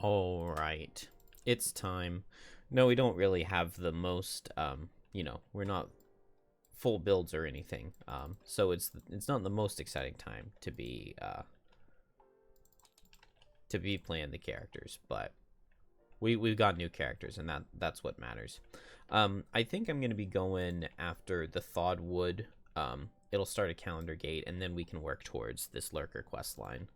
All right, it's time. No, we don't really have the most, we're not full builds or anything. So it's not the most exciting time to be playing the characters, but we've got new characters, and that's what matters. I think I'm gonna be going after the Thawed Wood. It'll start a calendar gate, and then we can work towards this lurker quest line.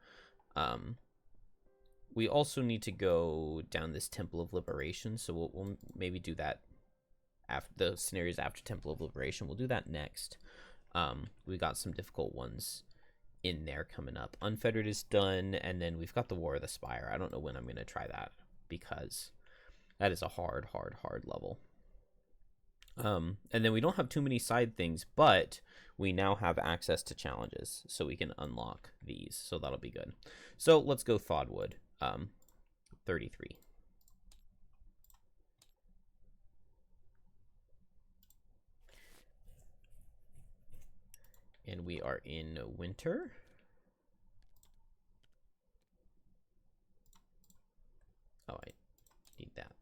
We also need to go down this Temple of Liberation, so we'll maybe do that after the scenarios after Temple of Liberation. We'll do that next. We got some difficult ones in there coming up. Unfettered is done, and then we've got the War of the Spire. I don't know when I'm going to try that, because that is a hard level. And then we don't have too many side things, but we now have access to challenges, so we can unlock these, so that'll be good. So let's go Thawed Wood. 33. And we are in winter. Oh, I need that.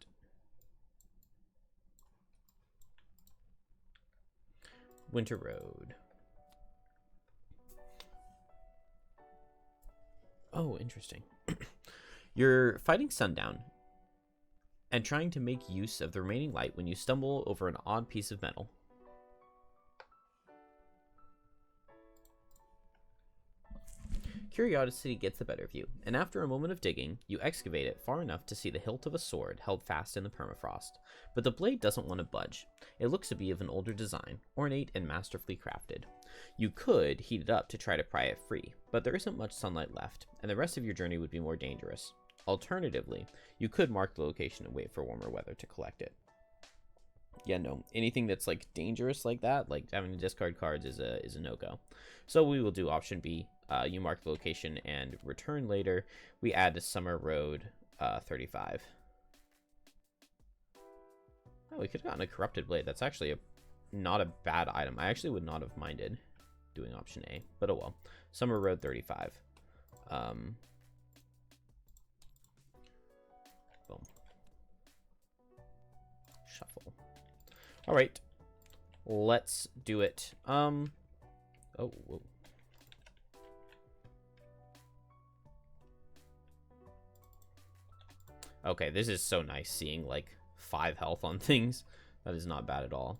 Winter Road. Oh, interesting. You're fighting sundown and trying to make use of the remaining light when you stumble over an odd piece of metal. Curiosity gets the better of you, and after a moment of digging, you excavate it far enough to see the hilt of a sword held fast in the permafrost. But the blade doesn't want to budge. It looks to be of an older design, ornate and masterfully crafted. You could heat it up to try to pry it free, but there isn't much sunlight left, and the rest of your journey would be more dangerous. Alternatively, you could mark the location and wait for warmer weather to collect it. Yeah, no, anything that's like dangerous like that, like having to discard cards, is a no-go. So we will do option B. You mark the location and return later. We add to Summer Road 35. Oh, we could have gotten a Corrupted Blade. That's actually not a bad item. I actually would not have minded doing option A, but oh well. Summer Road 35. Boom. Shuffle. All right, let's do it. Oh, whoa. Okay, this is so nice seeing like 5 health on things. That is not bad at all.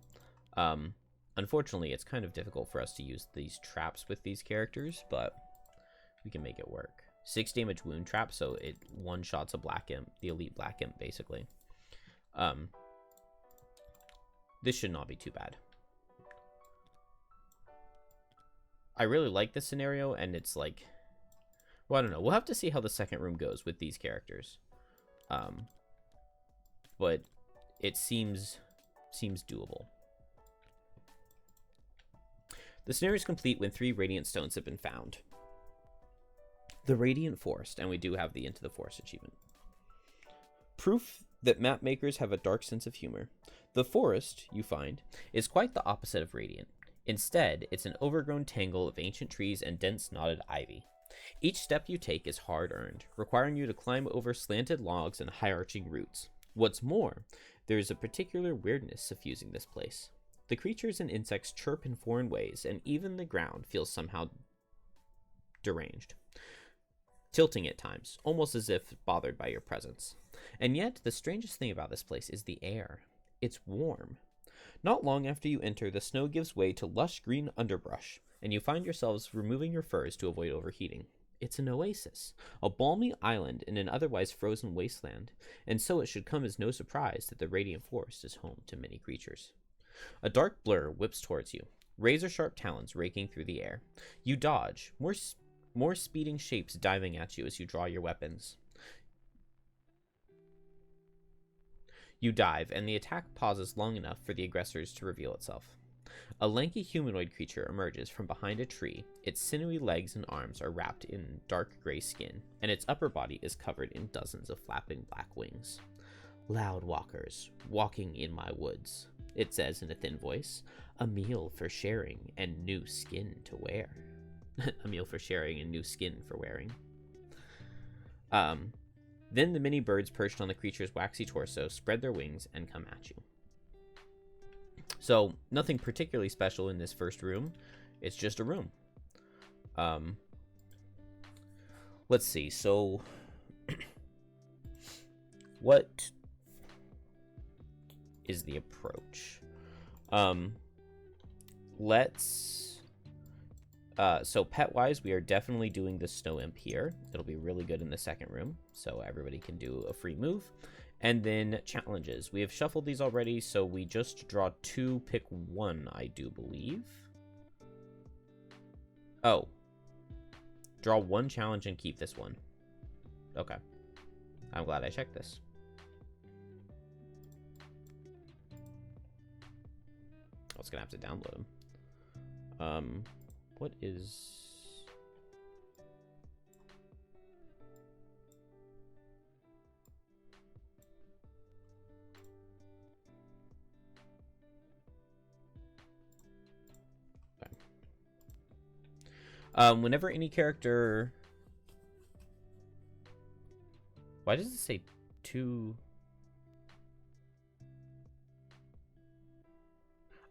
Unfortunately, it's kind of difficult for us to use these traps with these characters, but we can make it work. 6 damage wound trap, so it one-shots a black imp, the elite black imp, basically. This should not be too bad. I really like this scenario, and it's like, well, I don't know. We'll have to see how the second room goes with these characters. But it seems doable. The scenario is complete when 3 radiant stones have been found. The Radiant Forest, and we do have the Into the Forest achievement. Proof that map makers have a dark sense of humor. The forest, you find, is quite the opposite of radiant. Instead, it's an overgrown tangle of ancient trees and dense knotted ivy. Each step you take is hard-earned, requiring you to climb over slanted logs and high-arching roots. What's more, there is a particular weirdness suffusing this place. The creatures and insects chirp in foreign ways, and even the ground feels somehow deranged. Tilting at times, almost as if bothered by your presence. And yet, the strangest thing about this place is the air. It's warm. Not long after you enter, the snow gives way to lush green underbrush, and you find yourselves removing your furs to avoid overheating. It's an oasis, a balmy island in an otherwise frozen wasteland, and so it should come as no surprise that the Radiant Forest is home to many creatures. A dark blur whips towards you, razor-sharp talons raking through the air. You dodge, more speeding shapes diving at you as you draw your weapons. You dive, and the attack pauses long enough for the aggressors to reveal itself. A lanky humanoid creature emerges from behind a tree. Its sinewy legs and arms are wrapped in dark gray skin, and its upper body is covered in dozens of flapping black wings. "Loud walkers, walking in my woods," it says in a thin voice. "A meal for sharing and new skin to wear." A meal for sharing and new skin for wearing. Then the many birds perched on the creature's waxy torso spread their wings and come at you. So, nothing particularly special in this first room. It's just a room. Let's see. So, what is the approach? So pet-wise, we are definitely doing the Snow Imp here. It'll be really good in the second room, so everybody can do a free move. And then challenges. We have shuffled these already, so we just draw 2, pick 1, I do believe. Oh. Draw 1 challenge and keep this one. Okay. I'm glad I checked this. I was going to have to download them. What is... whenever any character... Why does it say 2?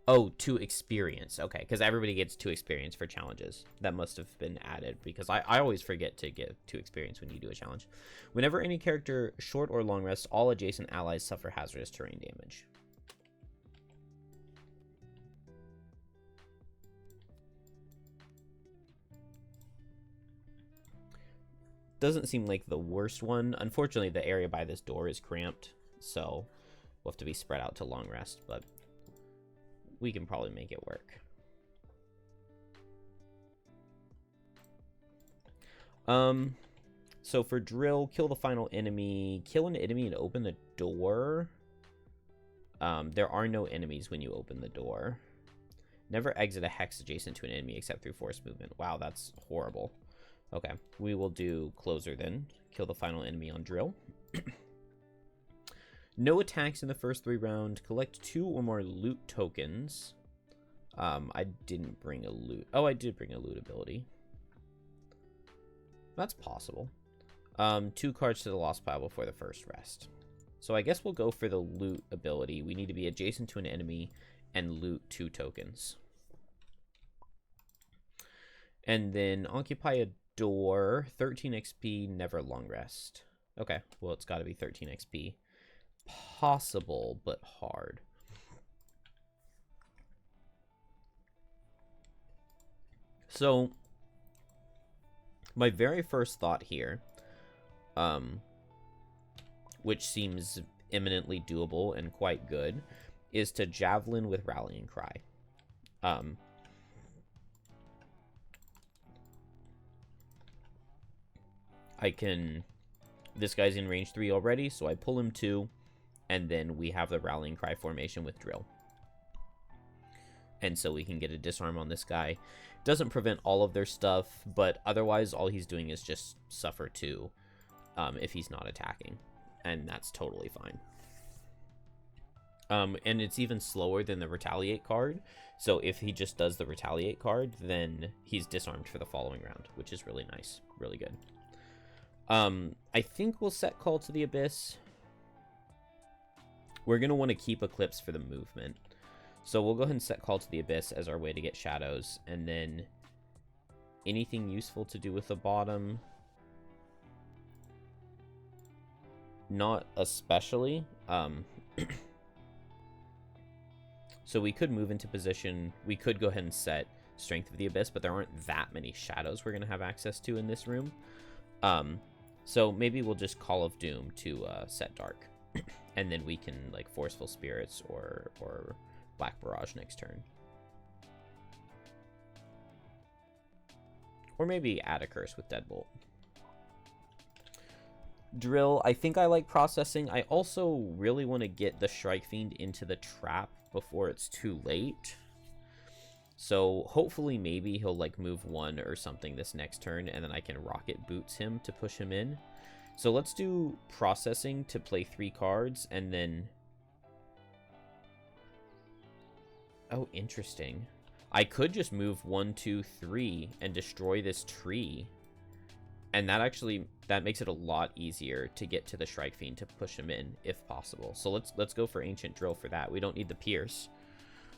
Oh, 2 experience. Okay, because everybody gets 2 experience for challenges. That must have been added, because I always forget to get 2 experience when you do a challenge. Whenever any character short or long rests, all adjacent allies suffer hazardous terrain damage. Doesn't seem like the worst one. Unfortunately, the area by this door is cramped, so we'll have to be spread out to long rest, but we can probably make it work. So for drill, kill the final enemy. Kill an enemy and open the door. There are no enemies when you open the door. Never exit a hex adjacent to an enemy except through forced movement. Wow, that's horrible. Okay, we will do closer then. Kill the final enemy on drill. No attacks in the first 3 rounds. Collect 2 or more loot tokens. I didn't bring a loot. Oh, I did bring a loot ability. That's possible. 2 cards to the lost pile before the first rest. So I guess we'll go for the loot ability. We need to be adjacent to an enemy and loot 2 tokens. And then occupy a door. 13 XP, never long rest. Okay, well, it's got to be 13 XP. Possible, but hard. So, my very first thought here, which seems eminently doable and quite good, is to Javelin with Rallying Cry. This guy's in range 3 already, so I pull him 2, and then we have the Rallying Cry formation with drill. And so we can get a disarm on this guy. Doesn't prevent all of their stuff, but otherwise all he's doing is just suffer 2 if he's not attacking. And that's totally fine. And it's even slower than the Retaliate card. So if he just does the Retaliate card, then he's disarmed for the following round, which is really nice. Really good. I think we'll set Call to the Abyss. We're going to want to keep Eclipse for the movement. So we'll go ahead and set Call to the Abyss as our way to get shadows. And then anything useful to do with the bottom? Not especially. So we could move into position. We could go ahead and set Strength of the Abyss, but there aren't that many shadows we're going to have access to in this room. So maybe we'll just Call of Doom to set Dark. And then we can like Forceful Spirits or Black Barrage next turn. Or maybe add a Curse with Deadbolt. Drill, I think I like processing. I also really want to get the Shrike Fiend into the trap before it's too late. So hopefully maybe he'll like move 1 or something this next turn, and then I can Rocket Boots him to push him in. So let's do processing to play 3 cards, and then... Oh, interesting. I could just move 1, 2, 3 and destroy this tree. And that makes it a lot easier to get to the Strike Fiend to push him in if possible. So let's go for Ancient Drill for that. We don't need the Pierce.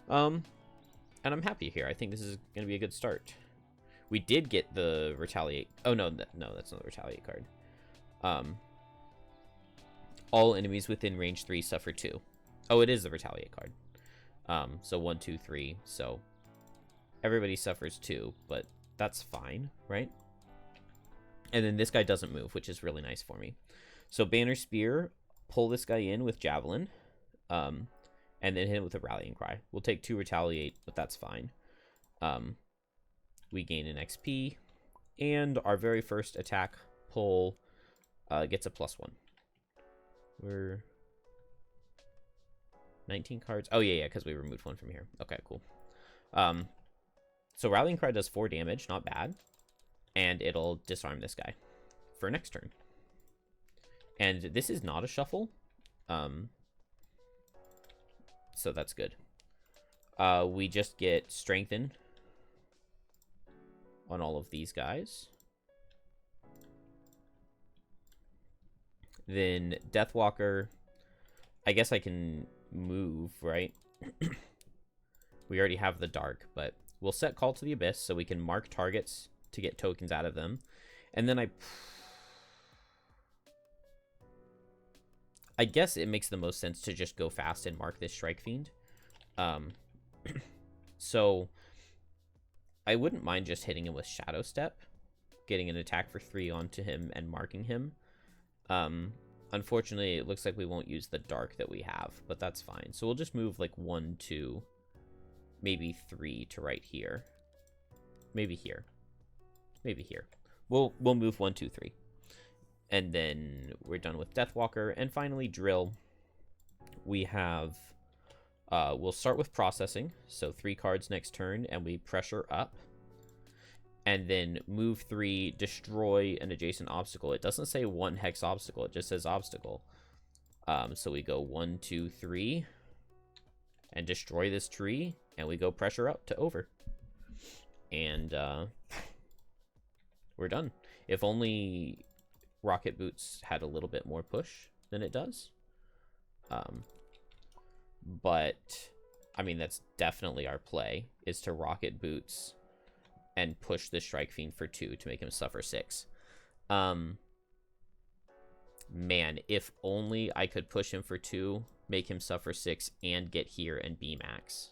And I'm happy here. I think this is going to be a good start. We did get the Retaliate. Oh, no, no, that's not the Retaliate card. All enemies within range 3 suffer 2. Oh, it is the Retaliate card. So 1, 2, 3. So everybody suffers 2, but that's fine, right? And then this guy doesn't move, which is really nice for me. So Banner Spear, pull this guy in with Javelin, and then hit him with a Rallying Cry. We'll take 2 Retaliate, but that's fine. We gain an XP, and our very first attack pull gets a +1. We're 19 cards. Oh, yeah, because we removed 1 from here. Okay, cool. So Rallying Cry does 4 damage, not bad. And it'll disarm this guy for next turn. And this is not a shuffle. So that's good. We just get Strengthen on all of these guys. Then Deathwalker. I guess I can move, right? We already have the Dark, but we'll set Call to the Abyss so we can mark targets to get tokens out of them. And then I guess it makes the most sense to just go fast and mark this Strike Fiend. So I wouldn't mind just hitting him with Shadow Step, getting an attack for 3 onto him and marking him. Unfortunately, it looks like we won't use the Dark that we have, but that's fine. So we'll just move like 1, 2, maybe 3 to right here. Maybe here. Maybe here. We'll move 1, 2, 3. And then we're done with Deathwalker. And finally, Drill. We have... we'll start with Processing. So 3 cards next turn, and we pressure up. And then move 3, destroy an adjacent obstacle. It doesn't say 1 hex obstacle. It just says obstacle. So we go 1, 2, 3. And destroy this tree. And we go pressure up to over. And... we're done. If only Rocket Boots had a little bit more push than it does. But, I mean, that's definitely our play, is to Rocket Boots and push the Strike Fiend for 2 to make him suffer 6. Man, if only I could push him for 2, make him suffer 6, and get here and B max.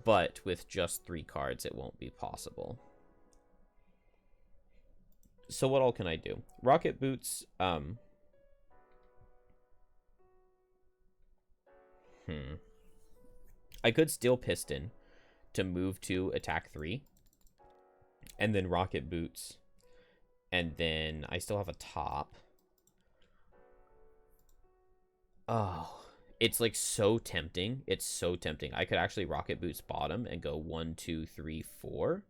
But with just 3 cards, it won't be possible. So what all can I do? Rocket Boots, I could Steel Piston to move 2, attack 3. And then Rocket Boots. And then I still have a top. Oh... It's like so tempting. It's so tempting. I could actually Rocket Boots bottom and go 1, 2, 3, 4.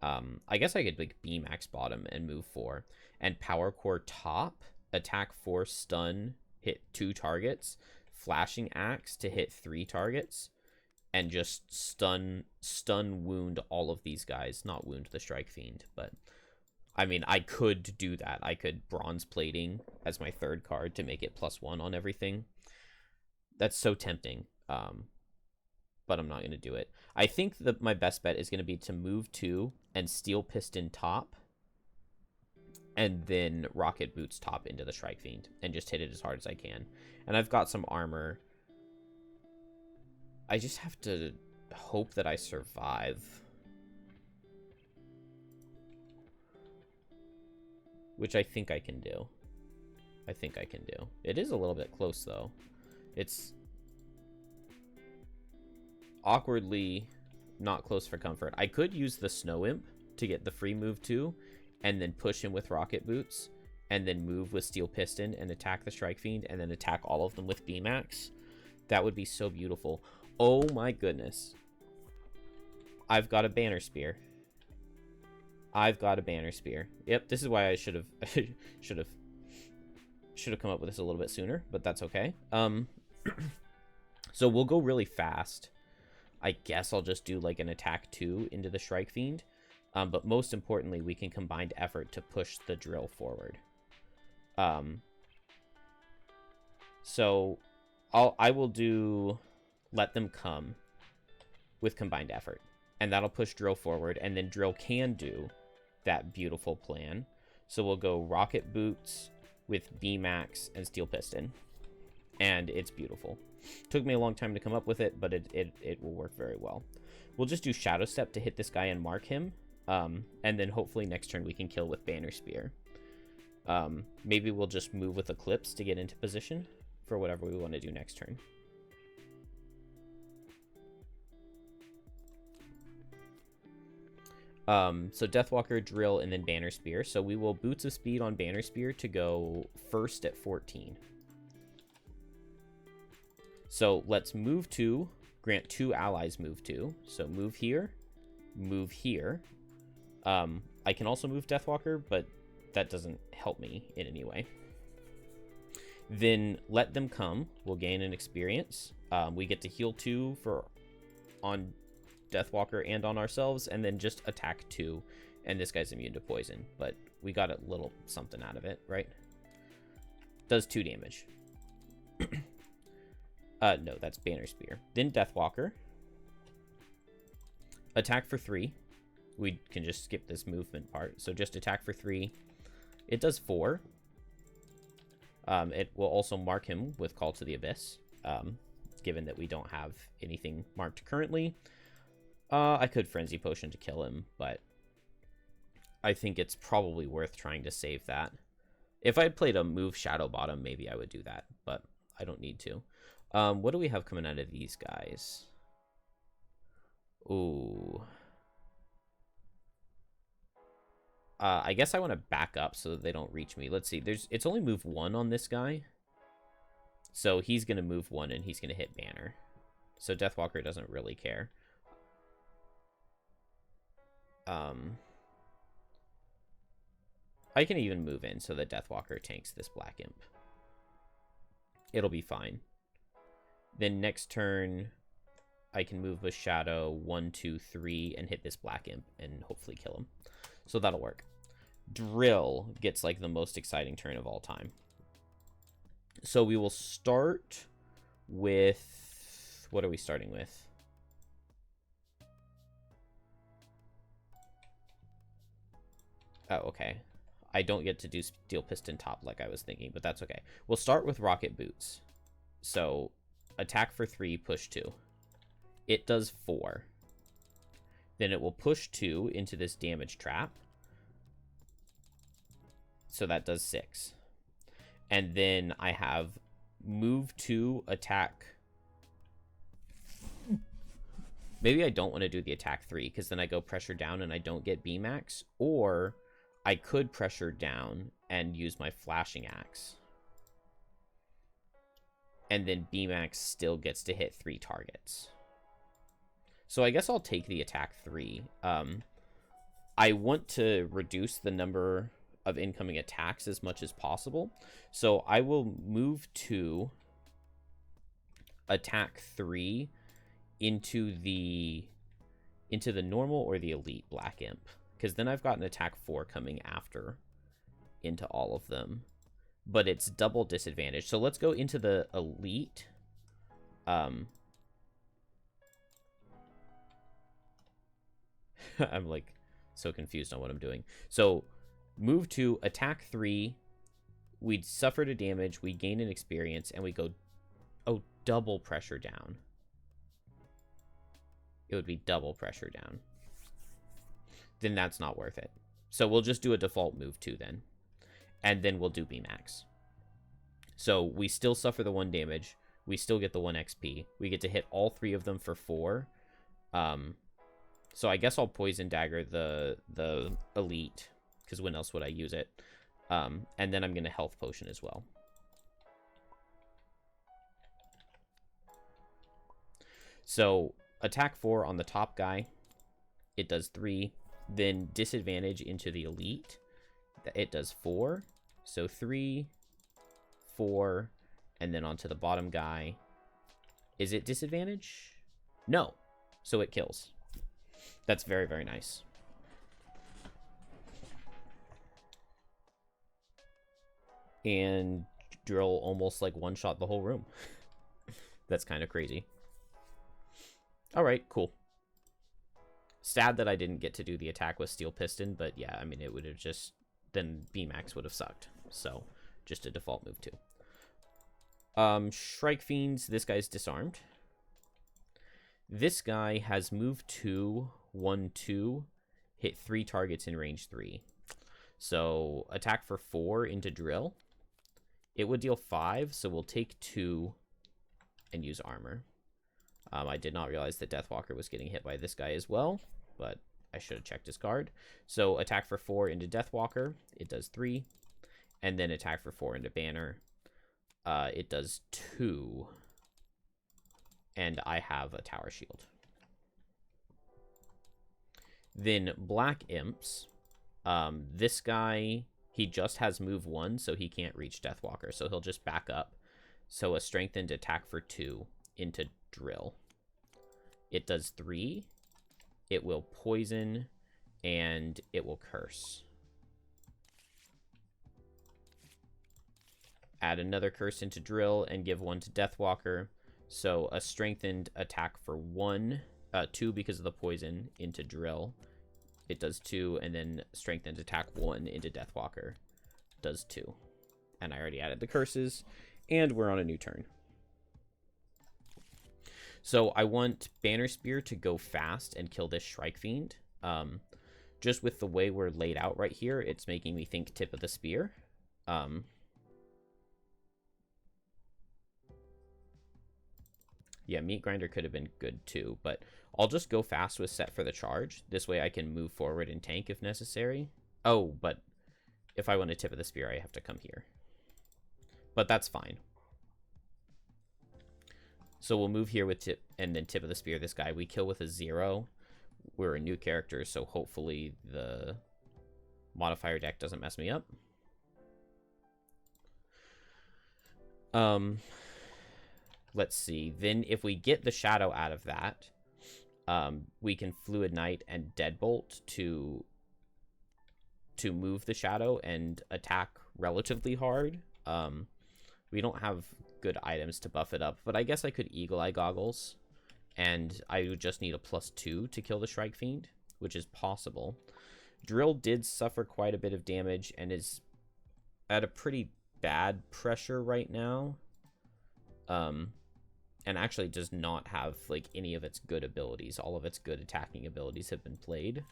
I guess I could like B-max bottom and move 4. And Power Core top, attack 4, stun, hit 2 targets. Flashing Axe to hit 3 targets. And just stun, wound all of these guys. Not wound the Strike Fiend, but... I mean, I could do that. I could Bronze Plating as my 3rd card to make it +1 on everything. That's so tempting, but I'm not going to do it. I think that my best bet is going to be to move 2 and Steel Piston top, and then Rocket Boots top into the Strike Fiend, and just hit it as hard as I can. And I've got some armor. I just have to hope that I survive. Which I think I can do. It is a little bit close, though. It's awkwardly not close for comfort. I could use the Snow Imp to get the free move too, and then push him with Rocket Boots, and then move with Steel Piston and attack the Strike Fiend, and then attack all of them with B-Max. That would be so beautiful. Oh my goodness. I've got a Banner Spear. Yep, this is why I should have come up with this a little bit sooner, but that's okay. So we'll go really fast. I guess I'll just do like an attack 2 into the Shrike Fiend. But most importantly, we can combined effort to push the drill forward. So I will do Let Them Come with combined effort. And that'll push drill forward. And then drill can do that beautiful plan. So we'll go Rocket Boots with B-Max and Steel Piston. And it's beautiful. Took me a long time to come up with it, but it will work very well. We'll just do Shadow Step to hit this guy and mark him. And then hopefully next turn we can kill with Banner Spear. Maybe we'll just move with Eclipse to get into position for whatever we want to do next turn. So Deathwalker, Drill, and then Banner Spear. So we will Boots of Speed on Banner Spear to go first at 14. So let's move 2, grant 2 allies move 2. So move here, move here. I can also move Deathwalker, but that doesn't help me in any way. Then Let Them Come. We'll gain an experience. We get to heal 2 on Deathwalker and on ourselves, and then just attack 2. And this guy's immune to poison, but we got a little something out of it, right? Does 2 damage. No, that's Banner Spear. Then Deathwalker. Attack for 3. We can just skip this movement part. So just attack for 3. It does 4. It will also mark him with Call to the Abyss, given that we don't have anything marked currently. I could Frenzy Potion to kill him, but I think it's probably worth trying to save that. If I had played a move Shadow Bottom, maybe I would do that, but I don't need to. What do we have coming out of these guys? Ooh. I guess I want to back up so that they don't reach me. Let's see. It's only move 1 on this guy. So he's going to move 1 and he's going to hit Banner. So Deathwalker doesn't really care. I can even move in so that Deathwalker tanks this Black Imp. It'll be fine. Then next turn, I can move with Shadow 1, 2, 3 and hit this Black Imp and hopefully kill him. So that'll work. Drill gets like the most exciting turn of all time. So we will start with... What are we starting with? Oh, okay. I don't get to do Steel Piston top like I was thinking, but that's okay. We'll start with Rocket Boots. So attack for 3, push 2. It does 4. Then it will push 2 into this damage trap. So that does 6. And then I have move 2, attack. Maybe I don't want to do the attack 3, because then I go pressure down and I don't get B-Max. Or I could pressure down and use my flashing axe. And then B-Max still gets to hit 3 targets. So I guess I'll take the attack 3. I want to reduce the number of incoming attacks as much as possible. So I will move 2, attack 3 into the normal or the elite Black Imp. Because then I've got an attack 4 coming after into all of them. But it's double disadvantage. So let's go into the elite. I'm like so confused on what I'm doing. So move 2, attack 3. We'd suffer a damage. We gain an experience. And we go, oh, double pressure down. It would be double pressure down. Then that's not worth it. So we'll just do a default move 2 then. And then we'll do B-Max. So we still suffer the 1 damage. We still get the 1 XP. We get to hit all 3 of them for 4. So I guess I'll Poison Dagger the elite. Because when else would I use it? And then I'm going to Health Potion as well. So attack 4 on the top guy. It does 3. Then disadvantage into the elite. It does 4. So 3, 4, and then onto the bottom guy. Is it disadvantage? No. so it kills. That's very, very nice. And drill almost like one-shot the whole room. That's kind of crazy. All right, cool. Sad that I didn't get to do the attack with Steel Piston, but yeah, I mean, it would have just... Then B-Max would have sucked. So, just a default move, too. Shrike Fiends, this guy's disarmed. This guy has move 2, 1, 2, hit 3 targets in range 3. So, attack for 4 into drill. It would deal 5, so we'll take 2 and use armor. I did not realize that Deathwalker was getting hit by this guy as well, but I should have checked his card. So attack for 4 into Deathwalker, it does 3. And then attack for 4 into Banner, it does 2. And I have a Tower Shield. Then Black Imps. This guy, he just has move 1, so he can't reach Deathwalker, so he'll just back up. So a strengthened attack for 2 into drill. It does 3. It will poison, and it will curse. Add another curse into drill and give 1 to Deathwalker. So a strengthened attack for 2 because of the poison into drill. It does 2, and then strengthened attack 1 into Deathwalker does 2. And I already added the curses, and we're on a new turn. So I want Banner Spear to go fast and kill this Shrike Fiend. Just with the way we're laid out right here, it's making me think Tip of the Spear. Yeah, Meat Grinder could have been good too, but I'll just go fast with Set for the Charge. This way I can move forward and tank if necessary. Oh, but if I want to Tip of the Spear, I have to come here. But that's fine. So we'll move here with Tip, and then Tip of the Spear this guy. We kill with a 0. We're a new character, so hopefully the modifier deck doesn't mess me up. Let's see. Then if we get the Shadow out of that, we can Fluid Knight and Deadbolt to move the Shadow and attack relatively hard. We don't have good items to buff it up, but I guess I could Eagle Eye Goggles, and I would just need a +2 to kill the Shrike Fiend, which is possible. Drill did suffer quite a bit of damage and is at a pretty bad pressure right now. And actually does not have like any of its good abilities. All of its good attacking abilities have been played.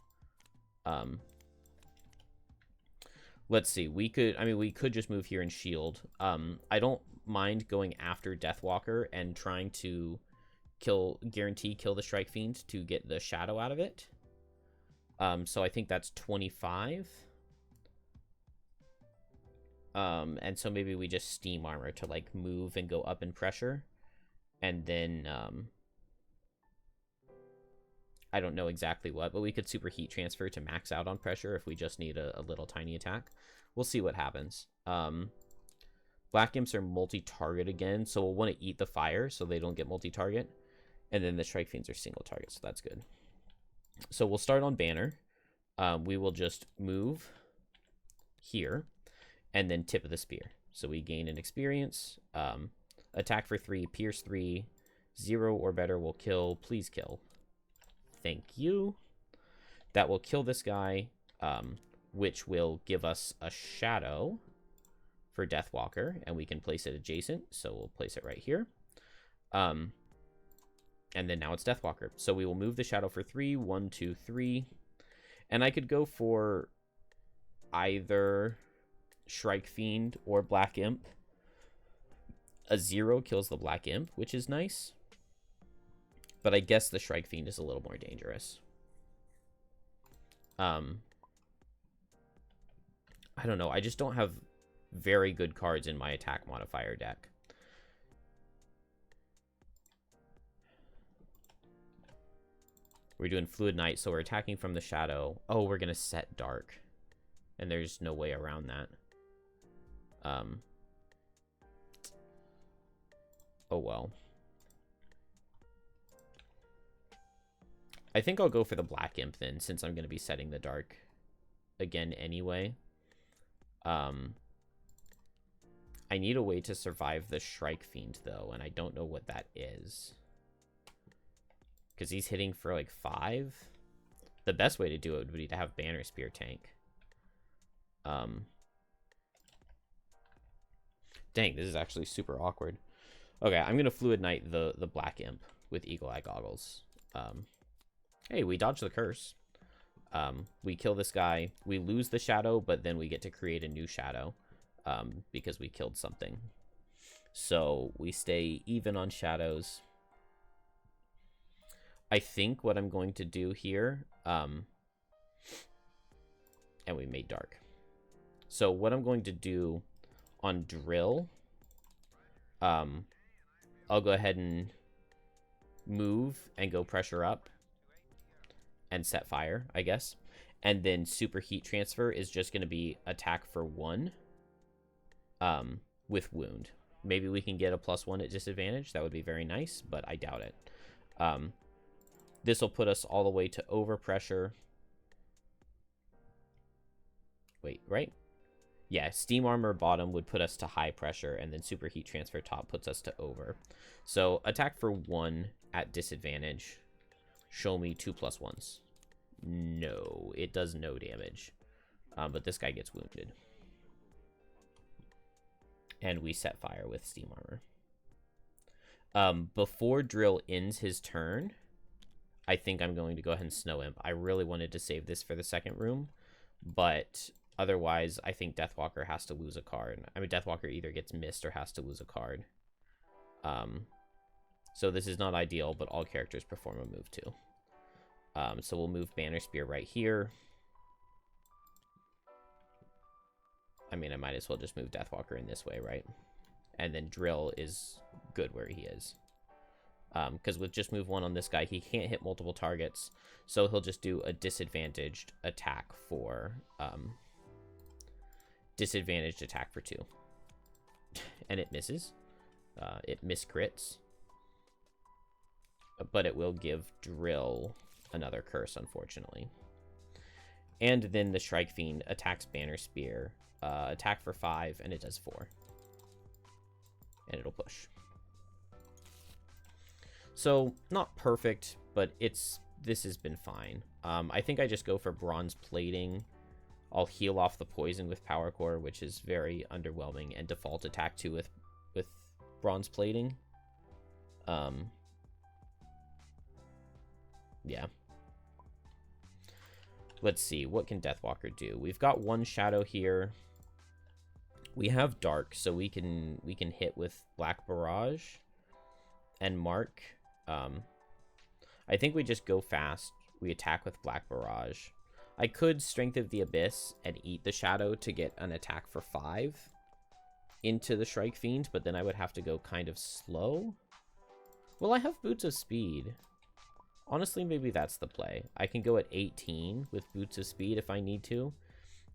Let's see. We could just move here and shield. I don't mind going after Deathwalker and trying to guarantee kill the Shrike Fiend to get the Shadow out of it. So I think that's 25. And so maybe we just Steam Armor to like move and go up in pressure. And then, I don't know exactly what, but we could super heat transfer to max out on pressure if we just need a little tiny attack. We'll see what happens. Black Imps are multi-target again, so we'll want to eat the fire so they don't get multi-target. And then the Shrike Fiends are single target, so that's good. So we'll start on Banner. We will just move here, and then Tip of the Spear. So we gain an experience. Attack for 3, pierce 3, 0 or better will kill. Please kill. Thank you. That will kill this guy, which will give us a Shadow for Deathwalker, and we can place it adjacent, so we'll place it right here. And then now it's Deathwalker. So we will move the Shadow for 3, 1, 2, 3. And I could go for either Shrike Fiend or Black Imp. A 0 kills the Black Imp, which is nice. But I guess the Shrike Fiend is a little more dangerous. I don't know. I just don't have very good cards in my attack modifier deck. We're doing Fluid Knight, so we're attacking from the Shadow. Oh, we're going to set Dark. And there's no way around that. Oh, well. I think I'll go for the Black Imp then, since I'm going to be setting the Dark again anyway. I need a way to survive the Shrike Fiend, though, and I don't know what that is. Because he's hitting for, like, 5. The best way to do it would be to have Banner Spear tank. Dang, this is actually super awkward. Okay, I'm going to Fluid Knight the Black Imp with Eagle Eye Goggles. Hey, we dodged the curse. We kill this guy. We lose the shadow, but then we get to create a new shadow because we killed something. So we stay even on shadows. I think what I'm going to do here, and we made dark. So what I'm going to do on drill, I'll go ahead and move and go pressure up and set fire, I guess. And then super heat transfer is just going to be attack for 1 with wound. Maybe we can get a +1 at disadvantage. That would be very nice, but I doubt it. This will put us all the way to overpressure. Wait, right? Yeah, steam armor bottom would put us to high pressure, and then super heat transfer top puts us to over. So attack for 1 at disadvantage. Show me 2 +1s. No, it does no damage. But this guy gets wounded. And we set fire with steam armor. Before Drill ends his turn, I think I'm going to go ahead and Snow Imp. I really wanted to save this for the second room, but otherwise, I think Deathwalker has to lose a card. I mean, Deathwalker either gets missed or has to lose a card. So this is not ideal, but all characters perform a move too. So we'll move Banner Spear right here. I mean, I might as well just move Deathwalker in this way, right? And then Drill is good where he is. Because with just move 1 on this guy, he can't hit multiple targets. So he'll just do a disadvantaged attack for... disadvantaged attack for 2. And it misses. It miscrits. But it will give Drill another curse, unfortunately. And then the Shrike Fiend attacks Banner Spear. Attack for 5, and it does 4. And it'll push. So, not perfect, but this has been fine. I think I just go for Bronze Plating. I'll heal off the poison with Power Core, which is very underwhelming, and default attack 2 with Bronze Plating. Yeah. Let's see, what can Deathwalker do? We've got 1 shadow here. We have dark, so we can hit with Black Barrage and mark. I think we just go fast. We attack with Black Barrage. I could Strength of the Abyss and eat the shadow to get an attack for 5 into the Shrike Fiend, but then I would have to go kind of slow. Well, I have Boots of Speed. Honestly, maybe that's the play. I can go at 18 with Boots of Speed if I need to,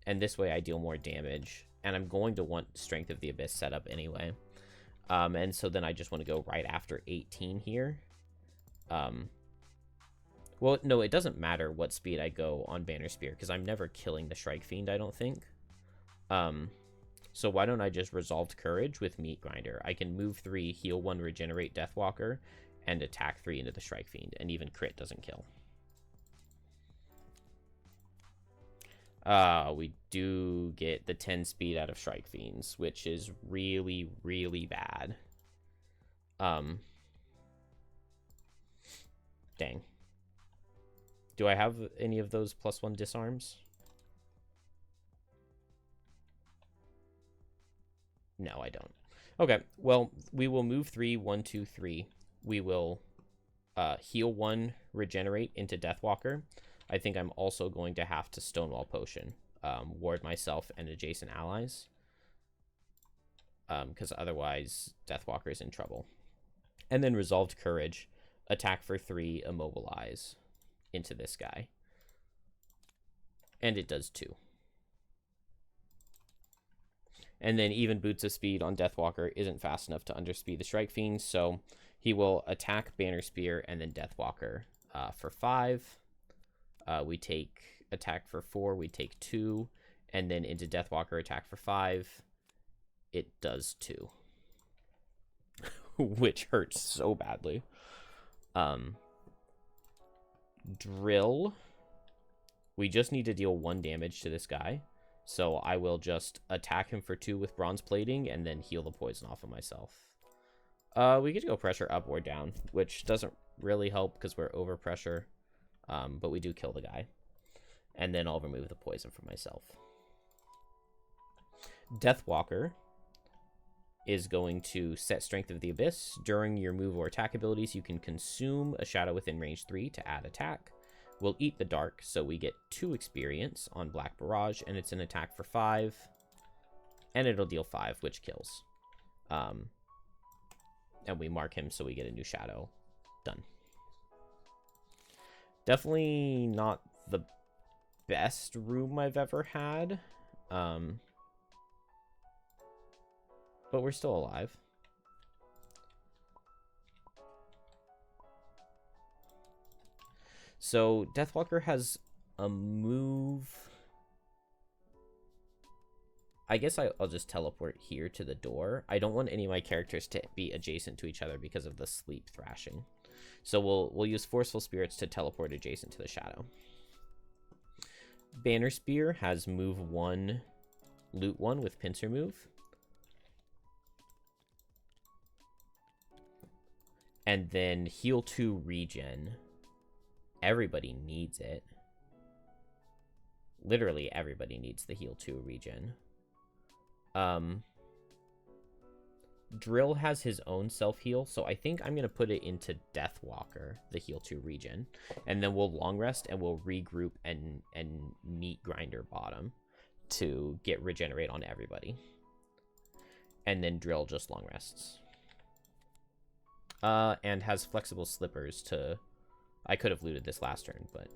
and this way I deal more damage, and I'm going to want Strength of the Abyss set up anyway. And so then I just want to go right after 18 here. Well, no, it doesn't matter what speed I go on Banner Spear, because I'm never killing the Shrike Fiend, I don't think. So why don't I just Resolved Courage with Meat Grinder? I can move 3, heal 1, regenerate Deathwalker, and attack 3 into the Shrike Fiend, and even crit doesn't kill. We do get the 10 speed out of Shrike Fiends, which is really, really bad. Dang. Do I have any of those +1 disarms? No, I don't. Okay, well, we will move 3, 1, 2, 3. We will heal 1, regenerate into Deathwalker. I think I'm also going to have to Stonewall Potion, ward myself and adjacent allies. Because otherwise, Deathwalker is in trouble. And then Resolved Courage, attack for 3, immobilize into this guy. And it does 2. And then even Boots of Speed on Deathwalker isn't fast enough to underspeed the Shrike Fiend, so he will attack Banner Spear and then Deathwalker for 5. We take attack for 4. We take 2. And then into Deathwalker attack for 5. It does 2. Which hurts so badly. Drill. We just need to deal 1 damage to this guy. So I will just attack him for 2 with bronze plating and then heal the poison off of myself. We get to go pressure up or down, which doesn't really help because we're over pressure. But we do kill the guy. And then I'll remove the poison from myself. Deathwalker is going to set Strength of the Abyss. During your move or attack abilities, you can consume a shadow within range 3 to add attack. We'll eat the dark, so we get 2 experience on Black Barrage, and it's an attack for 5. And it'll deal 5, which kills. And we mark him, so we get a new shadow. Done. Definitely not the best room I've ever had. But we're still alive. So Deathwalker has a move. I guess I'll just teleport here to the door. I don't want any of my characters to be adjacent to each other because of the sleep thrashing. So we'll use Forceful Spirits to teleport adjacent to the shadow. Banner Spear has move 1, loot 1 with pincer move. And then heal 2 regen. Everybody needs it. Literally everybody needs the heal 2 regen. Drill has his own self-heal, so I think I'm going to put it into Deathwalker, the heal 2 regen. And then we'll long rest and we'll regroup and neat grinder bottom to get regenerate on everybody. And then Drill just long rests. And has flexible slippers to... I could have looted this last turn, but...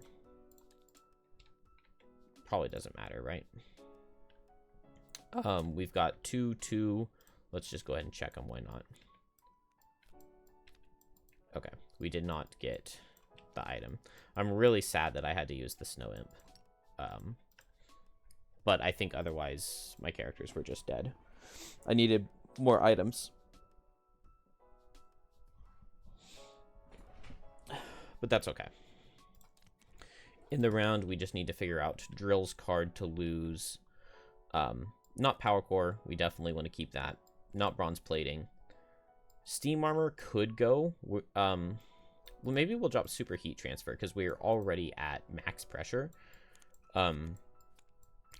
probably doesn't matter, right? We've got 2-2. Let's just go ahead and check them. Why not? Okay. We did not get the item. I'm really sad that I had to use the Snow Imp. But I think otherwise my characters were just dead. I needed more items. But that's okay. In the round, we just need to figure out Drill's card to lose. Not Power Core. We definitely want to keep that. Not Bronze Plating. Steam Armor could go. Well, maybe we'll drop Super Heat Transfer because we're already at max pressure. And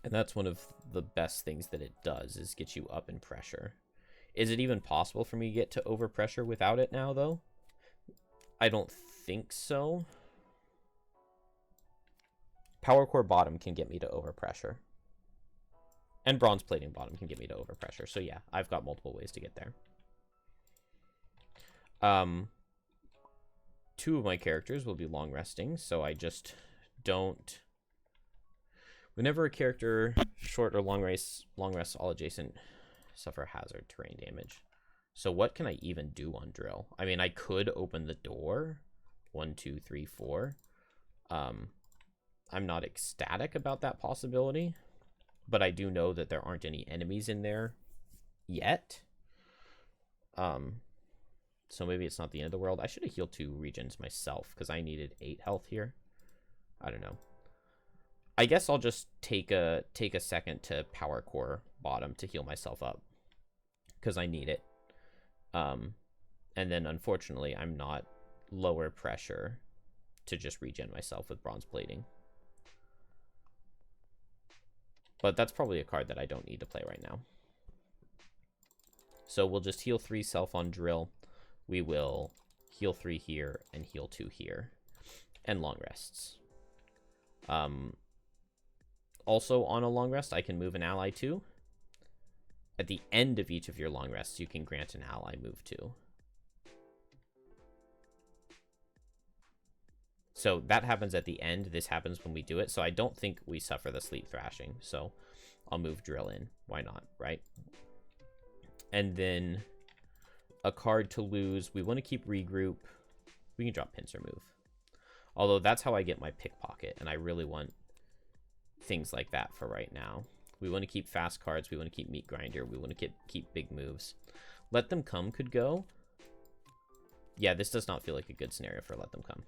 that's one of the best things that it does, is get you up in pressure. Is it even possible for me to get to overpressure without it now, though? I don't think so. Power Core bottom can get me to overpressure. And Bronze Plating bottom can get me to overpressure. So yeah, I've got multiple ways to get there. 2 of my characters will be long resting, so I just don't... Whenever a character short or long rest, all adjacent suffer hazard terrain damage. So what can I even do on Drill? I mean, I could open the door. 1, 2, 3, 4. I'm not ecstatic about that possibility, but I do know that there aren't any enemies in there yet. So maybe it's not the end of the world. I should have healed 2 regions myself because I needed 8 health here. I don't know. I guess I'll just take a second to Power Core bottom to heal myself up because I need it. And then unfortunately I'm not lower pressure to just regen myself with Bronze Plating. But that's probably a card that I don't need to play right now. So we'll just heal 3 self on Drill. We will heal 3 here and heal 2 here. And long rests. Also on a long rest, I can move an ally too. At the end of each of your long rests, you can grant an ally move too. So that happens at the end. This happens when we do it. So I don't think we suffer the sleep thrashing. So I'll move Drill in. Why not, right? And then a card to lose. We want to keep regroup. We can drop Pincer Move. Although that's how I get my pickpocket, and I really want things like that for right now. We want to keep fast cards. We want to keep meat grinder. We want to keep big moves. Let them come could go. Yeah, this does not feel like a good scenario for let them come.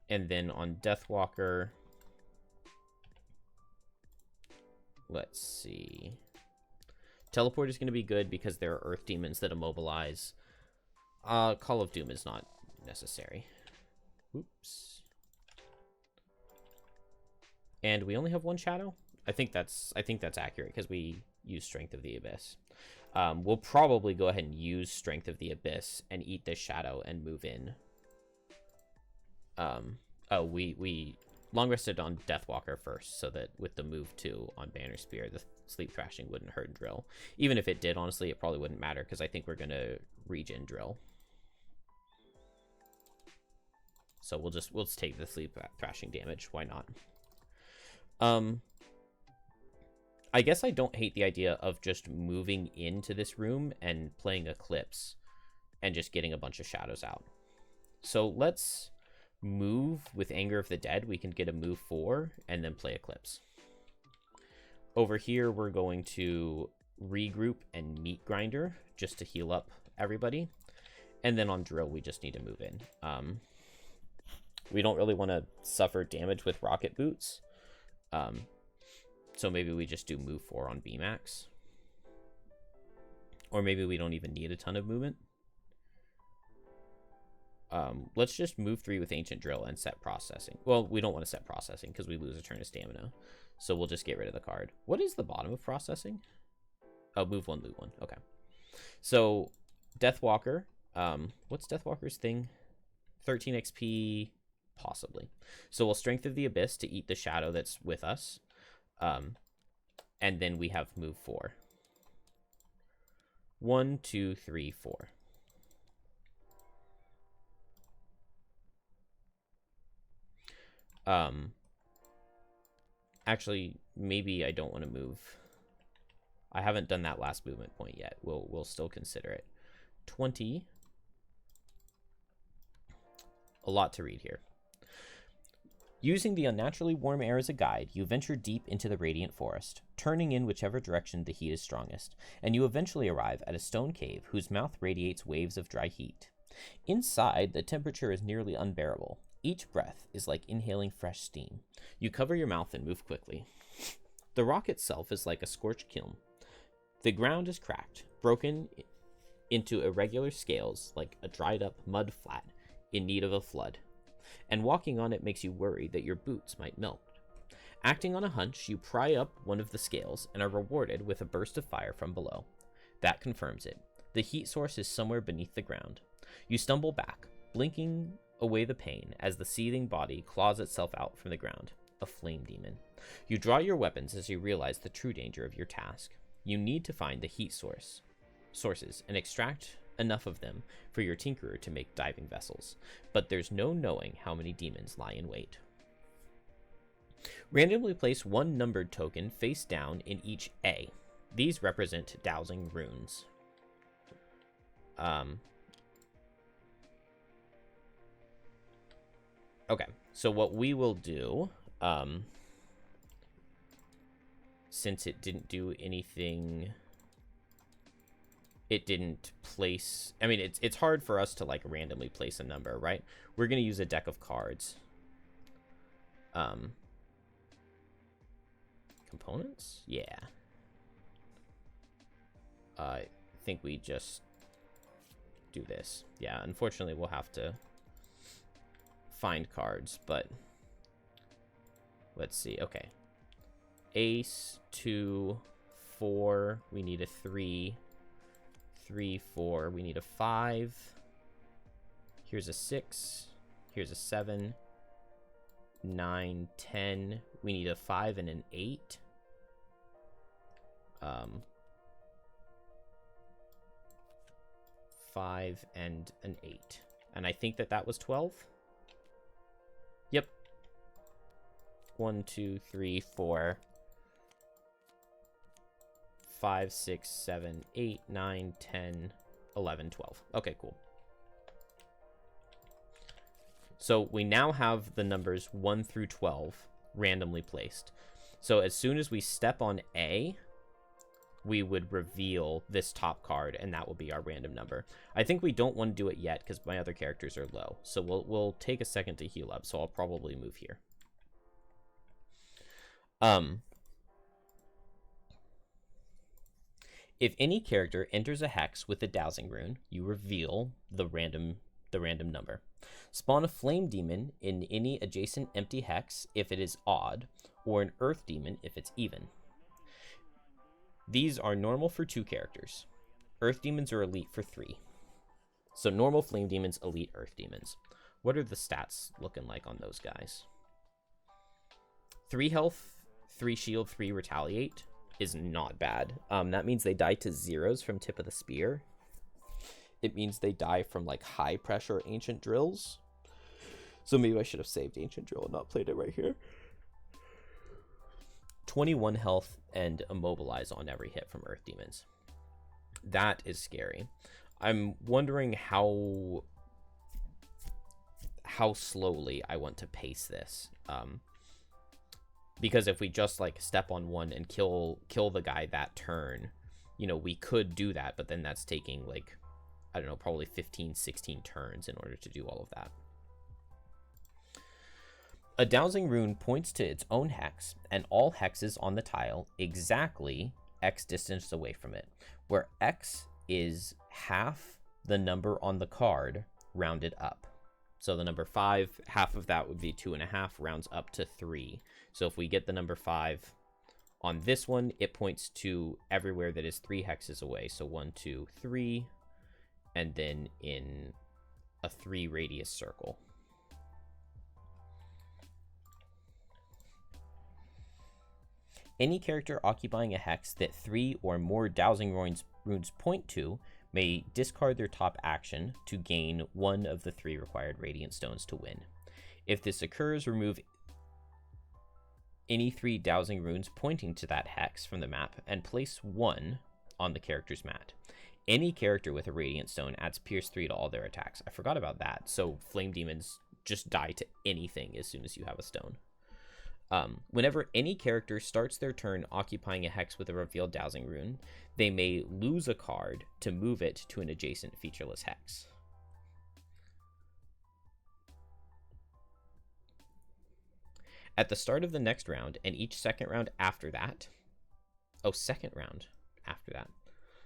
And then on Deathwalker, let's see. Teleport is going to be good because there are Earth Demons that immobilize. Call of Doom is not necessary. Oops. And we only have one shadow? I think that's accurate because we use Strength of the Abyss. We'll probably go ahead and use Strength of the Abyss and eat this shadow and move in. We long rested on Deathwalker first, so that with the move 2 on Banner Spear, the Sleep Thrashing wouldn't hurt Drill. Even if it did, honestly, it probably wouldn't matter because I think we're gonna regen Drill. So we'll just take the Sleep Thrashing damage. Why not? I guess I don't hate the idea of just moving into this room and playing Eclipse and just getting a bunch of shadows out. So let's move with Anger of the Dead. We can get a move 4 and then play Eclipse. Over here, we're going to regroup and meat grinder just to heal up everybody. And then on Drill, we just need to move in. We don't really want to suffer damage with rocket boots. So maybe we just do move 4 on BMAX. Or maybe we don't even need a ton of movement. Let's just move 3 with Ancient Drill and set Processing. Well, we don't want to set Processing because we lose a turn of stamina. So we'll just get rid of the card. What is the bottom of Processing? Oh, move 1, loot 1. Okay. So, Deathwalker. What's Deathwalker's thing? 13 XP, possibly. So we'll Strength of the Abyss to eat the shadow that's with us. And then we have move 4. 1, 2, 3, 4. Actually, maybe I don't want to move. I haven't done that last movement point yet. We'll still consider it. 20. A lot to read here. Using the unnaturally warm air as a guide, you venture deep into the radiant forest, turning in whichever direction the heat is strongest, and you eventually arrive at a stone cave whose mouth radiates waves of dry heat. Inside, the temperature is nearly unbearable. Each breath is like inhaling fresh steam. You cover your mouth and move quickly. The rock itself is like a scorched kiln. The ground is cracked, broken into irregular scales like a dried-up mud flat in need of a flood. And walking on it makes you worry that your boots might melt. Acting on a hunch, you pry up one of the scales and are rewarded with a burst of fire from below. That confirms it. The heat source is somewhere beneath the ground. You stumble back, blinking away the pain as the seething body claws itself out from the ground. A flame demon. You draw your weapons as you realize the true danger of your task. You need to find the heat sources and extract enough of them for your tinkerer to make diving vessels, but there's no knowing how many demons lie in wait. Randomly place 1 numbered token face down in each A. These represent dowsing runes. Okay, so what we will do, since it didn't do anything, it didn't place, I mean, it's hard for us to like randomly place a number, right? We're going to use a deck of cards. Components? Yeah. I think we just do this. Yeah, unfortunately we'll have to find cards, but let's see. Okay. Ace, 2, 4. We need a 3. 3, 4. We need a 5. Here's a 6. Here's a 7. 9, 10. We need a 5 and an 8. 5 and an 8. And I think that was 12. Yep. 1, 2, 3, 4. 5, 6, 7, 8, 9, 10, 11, 12. Okay, cool. So we now have the numbers 1 through 12 randomly placed. So as soon as we step on A, we would reveal this top card, and that will be our random number. I think we don't want to do it yet because my other characters are low. So we'll take a second to heal up. So I'll probably move here. If any character enters a hex with a dowsing rune, you reveal the random number. Spawn a flame demon in any adjacent empty hex if it is odd, or an earth demon if it's even. These are normal for 2 characters. Earth demons are elite for 3. So normal flame demons, elite earth demons. What are the stats looking like on those guys? 3 health, 3 shield, 3 retaliate is not bad. That means they die to 0s from tip of the spear. It means they die from like high pressure ancient drills. So maybe I should have saved ancient drill and not played it right here. 21 health and immobilize on every hit from earth demons. That is scary. I'm wondering how slowly I want to pace this. Because if we just like step on one and kill the guy that turn, you know, we could do that, but then that's taking like, I don't know, probably 15, 16 turns in order to do all of that. A dowsing rune points to its own hex and all hexes on the tile exactly X distance away from it, where X is half the number on the card rounded up. So the number 5, half of that would be 2.5, rounds up to 3. So if we get the number 5 on this one, it points to everywhere that is 3 hexes away. So 1, 2, 3, and then in a 3 radius circle. Any character occupying a hex that 3 or more dowsing runes point to may discard their top action to gain 1 of the 3 required radiant stones to win. If this occurs, remove any 3 dowsing runes pointing to that hex from the map and place 1 on the character's mat. Any character with a radiant stone adds pierce 3 to all their attacks. I forgot about that. So flame demons just die to anything as soon as you have a stone. Whenever any character starts their turn occupying a hex with a revealed dowsing rune, they may lose a card to move it to an adjacent featureless hex. At the start of the next round and each second round after that,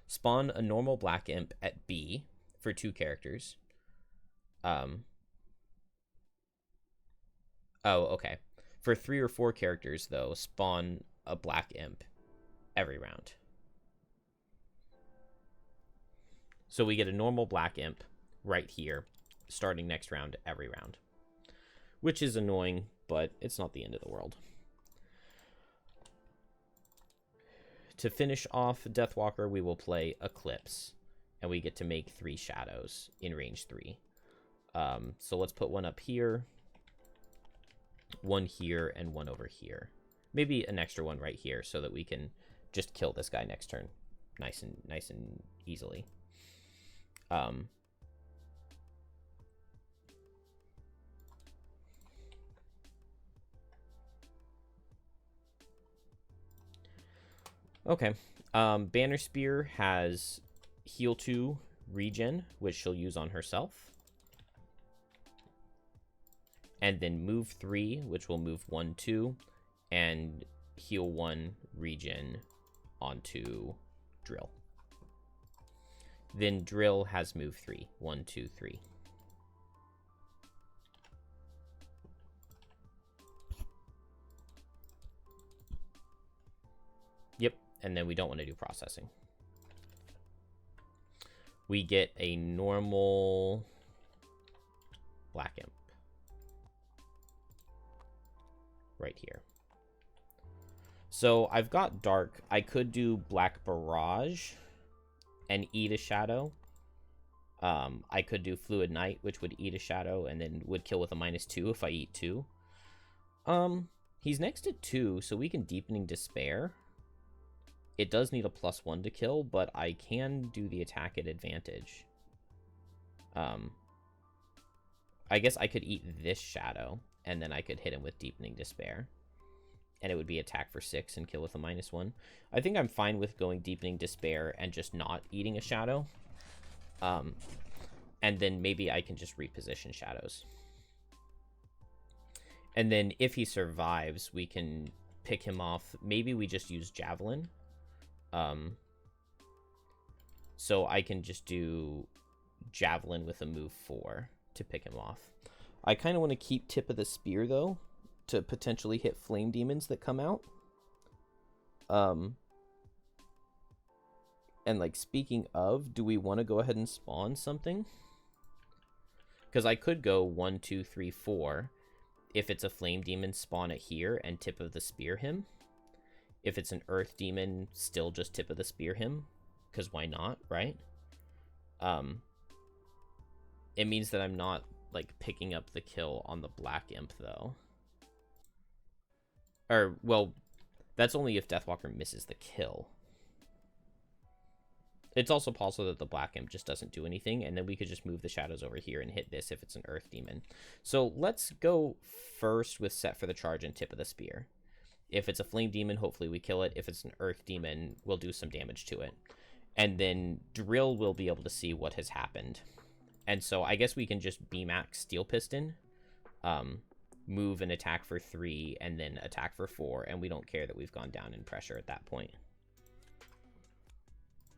spawn a normal black imp at B for 2 characters. Okay. For 3 or 4 characters, though, spawn a black imp every round. So we get a normal black imp right here, starting next round every round. Which is annoying, but it's not the end of the world. To finish off Deathwalker, we will play Eclipse, and we get to make 3 shadows in range 3. So let's put one up here, 1 here, and 1 over here. Maybe an extra one right here so that we can just kill this guy next turn nice and easily. Okay. Banner Spear has heal 2 regen, which she'll use on herself. And then move 3, which will move 1, 2, and heal 1 regen onto Drill. Then Drill has move 3, 1, 2, 3. Yep, and then we don't want to do processing. We get a normal black imp right here. So I've got dark. I could do black barrage and eat a shadow. I could do fluid night, which would eat a shadow and then would kill with a -2 if I eat 2. He's next to 2, so we can deepening despair. It does need a +1 to kill, but I can do the attack at advantage. I guess I could eat this shadow, and then I could hit him with Deepening Despair. And it would be attack for 6 and kill with a -1. I think I'm fine with going Deepening Despair and just not eating a shadow. And then maybe I can just reposition shadows. And then if he survives, we can pick him off. Maybe we just use Javelin. So I can just do Javelin with a move 4 to pick him off. I kind of want to keep Tip of the Spear, though, to potentially hit Flame Demons that come out. And, like, speaking of, do we want to go ahead and spawn something? Because I could go 1, 2, 3, 4. If it's a Flame Demon, spawn it here and Tip of the Spear him. If it's an Earth Demon, still just Tip of the Spear him. Because why not, right? It means that I'm not, like, picking up the kill on the Black Imp, though. Or, well, that's only if Deathwalker misses the kill. It's also possible that the Black Imp just doesn't do anything, and then we could just move the shadows over here and hit this if it's an Earth Demon. So let's go first with Set for the Charge and Tip of the Spear. If it's a Flame Demon, hopefully we kill it. If it's an Earth Demon, we'll do some damage to it. And then Drill will be able to see what has happened. And so I guess we can just BMAX Steel Piston, move and attack for 3, and then attack for 4, and we don't care that we've gone down in pressure at that point.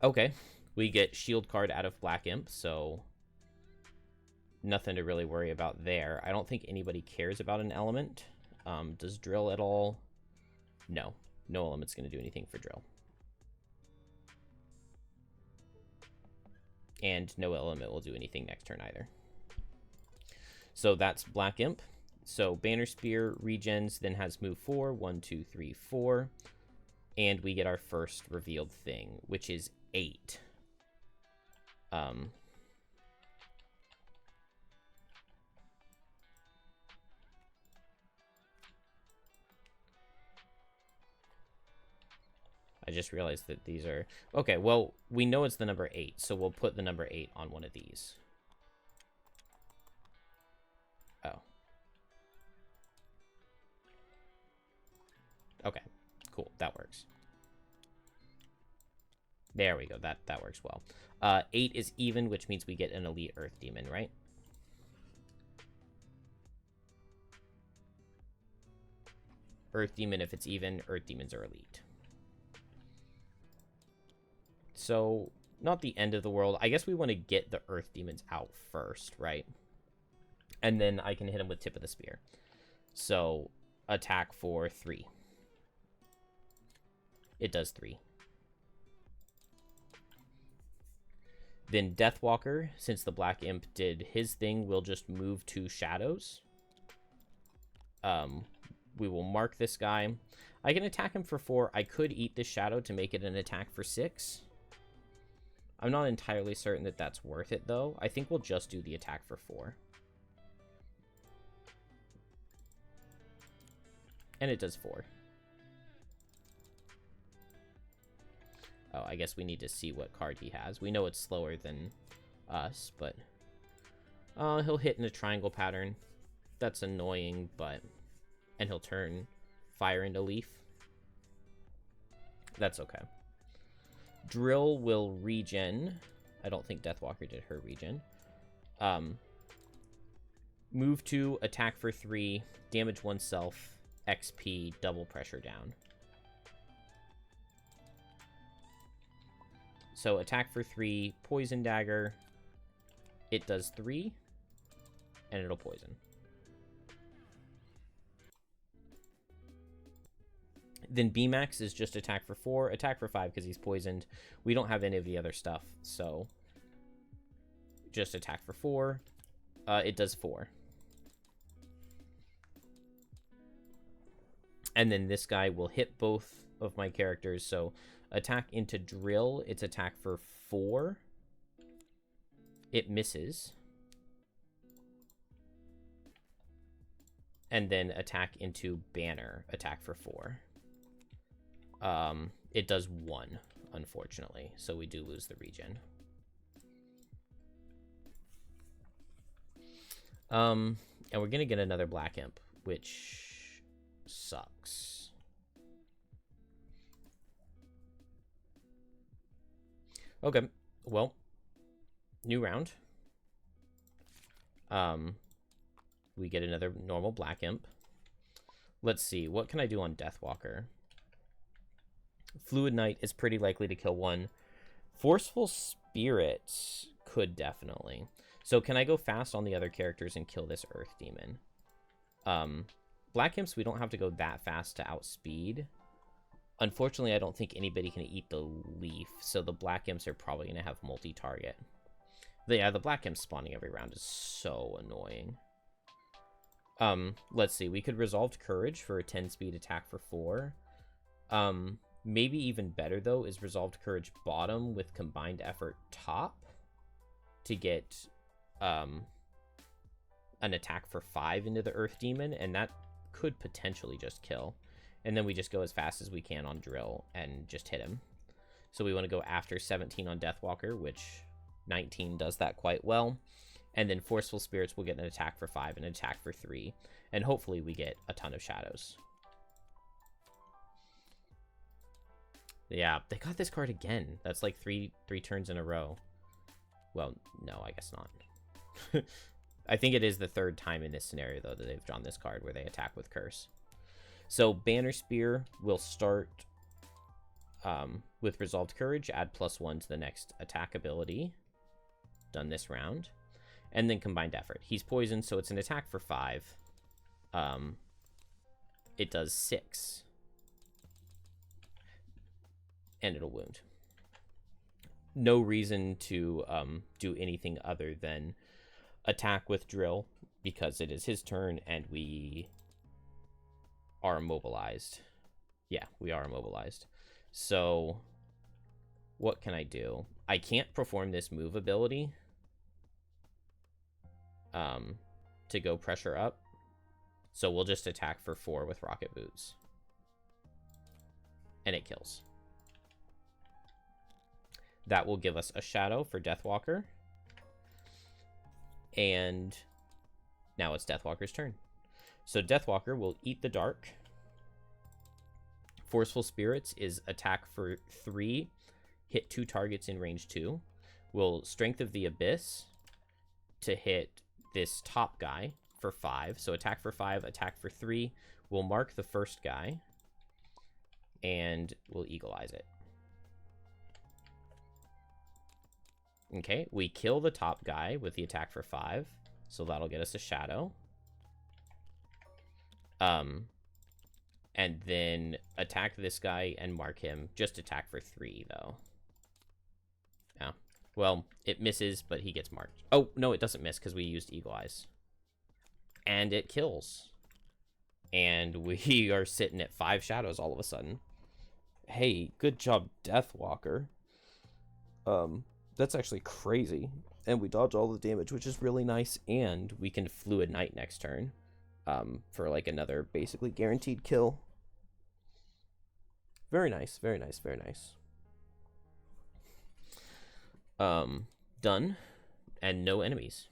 Okay, we get Shield card out of Black Imp, so nothing to really worry about there. I don't think anybody cares about an element. Does Drill at all? No. No element's going to do anything for Drill. And no element will do anything next turn either. So that's Black Imp. So Banner Spear regens, then has move 4. 1, 2, 3, 4. And we get our first revealed thing, which is 8. I just realized that these are... Okay, well, we know it's the number 8, so we'll put the number 8 on one of these. Oh. Okay, cool. That works. There we go. That works well. 8 is even, which means we get an Elite Earth Demon, right? Earth Demon, if it's even, Earth Demons are elite. So, not the end of the world. I guess we want to get the Earth Demons out first, right? And then I can hit him with Tip of the Spear. So, attack for 3. It does 3. Then Deathwalker, since the Black Imp did his thing, will just move 2 shadows. We will mark this guy. I can attack him for 4. I could eat this shadow to make it an attack for 6. I'm not entirely certain that that's worth it, though. I think we'll just do the attack for 4. And it does 4. Oh, I guess we need to see what card he has. We know it's slower than us, but... he'll hit in a triangle pattern. That's annoying, but... And he'll turn fire into leaf. That's okay. Drill will regen. I don't think Deathwalker did her regen. Move 2, attack for 3, damage oneself, XP, double pressure down. So attack for 3, poison dagger. It does 3, and it'll poison. Then B-Max is just attack for 4, attack for 5 because he's poisoned. We don't have any of the other stuff, so just attack for 4. It does 4. And then this guy will hit both of my characters, so attack into Drill, it's attack for 4. It misses. And then attack into Banner, attack for 4. It does 1, unfortunately, so we do lose the regen. And we're gonna get another Black Imp, which sucks. Okay, well, new round. We get another normal Black Imp. Let's see, what can I do on Deathwalker? Fluid Knight is pretty likely to kill one. Forceful Spirits could definitely. So can I go fast on the other characters and kill this Earth Demon? Black Imps, we don't have to go that fast to outspeed. Unfortunately, I don't think anybody can eat the leaf, so the Black Imps are probably going to have multi-target. Yeah, the Black Imp spawning every round is so annoying. Let's see. We could Resolved Courage for a 10-speed attack for 4. Maybe even better, though, is Resolved Courage bottom with Combined Effort top to get an attack for 5 into the Earth Demon, and that could potentially just kill. And then we just go as fast as we can on Drill and just hit him. So we want to go after 17 on Deathwalker, which 19 does that quite well. And then Forceful Spirits will get an attack for 5 and an attack for 3. And hopefully we get a ton of shadows. Yeah, they got this card again. That's like three turns in a row. Well, no, I guess not. I think it is the 3rd time in this scenario, though, that they've drawn this card where they attack with Curse. So Banner Spear will start with Resolved Courage, add +1 to the next attack ability. Done this round. And then Combined Effort. He's poisoned, so it's an attack for 5. It does 6. And it'll wound. No reason to do anything other than attack with Drill, because it is his turn and we are immobilized. Yeah, we are immobilized. So what can I do? I can't perform this move ability to go pressure up. So we'll just attack for 4 with Rocket Boots. And it kills. That will give us a shadow for Deathwalker. And now it's Deathwalker's turn. So Deathwalker will eat the dark. Forceful Spirits is attack for 3, hit 2 targets in range 2. Will Strength of the Abyss to hit this top guy for 5. So attack for 5, attack for 3. We'll mark the first guy. And we'll Eagle Eyes it. Okay, we kill the top guy with the attack for 5. So that'll get us a shadow. And then attack this guy and mark him. Just attack for 3, though. Yeah. Well, it misses, but he gets marked. Oh, no, it doesn't miss because we used Eagle Eyes. And it kills. And we are sitting at 5 shadows all of a sudden. Hey, good job, Deathwalker. That's actually crazy. And we dodge all the damage, which is really nice. And we can Fluid Knight next turn. For like another basically guaranteed kill. Very nice, very nice, very nice. Done. And no enemies.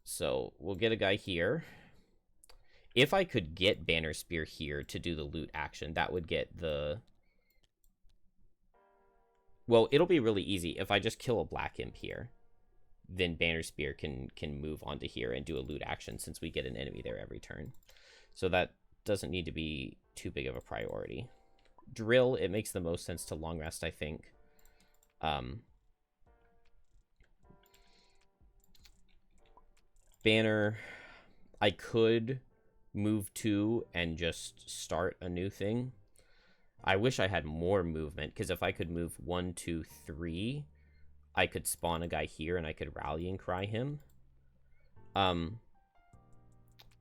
So we'll get a guy here. If I could get Banner Spear here to do the loot action, that would get the... Well, it'll be really easy. If I just kill a Black Imp here, then Banner Spear can move onto here and do a loot action since we get an enemy there every turn. So that doesn't need to be too big of a priority. Drill, it makes the most sense to long rest, I think. Banner, I could move to and just start a new thing. I wish I had more movement, because if I could move 1, 2, 3, I could spawn a guy here and I could Rallying Cry him.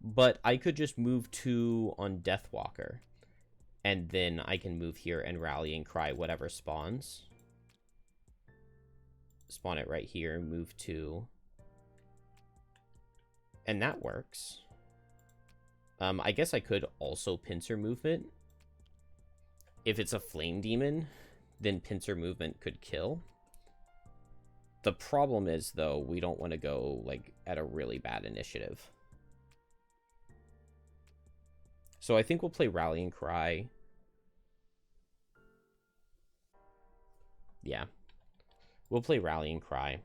But I could just move 2 on Deathwalker. And then I can move here and Rallying Cry whatever spawns. Spawn it right here, move 2. And that works. I guess I could also Pincer Movement. If it's a Flame Demon, then Pincer Movement could kill. The problem is, though, we don't want to go, like, at a really bad initiative. So I think we'll play Rallying Cry. Yeah. We'll play Rallying Cry.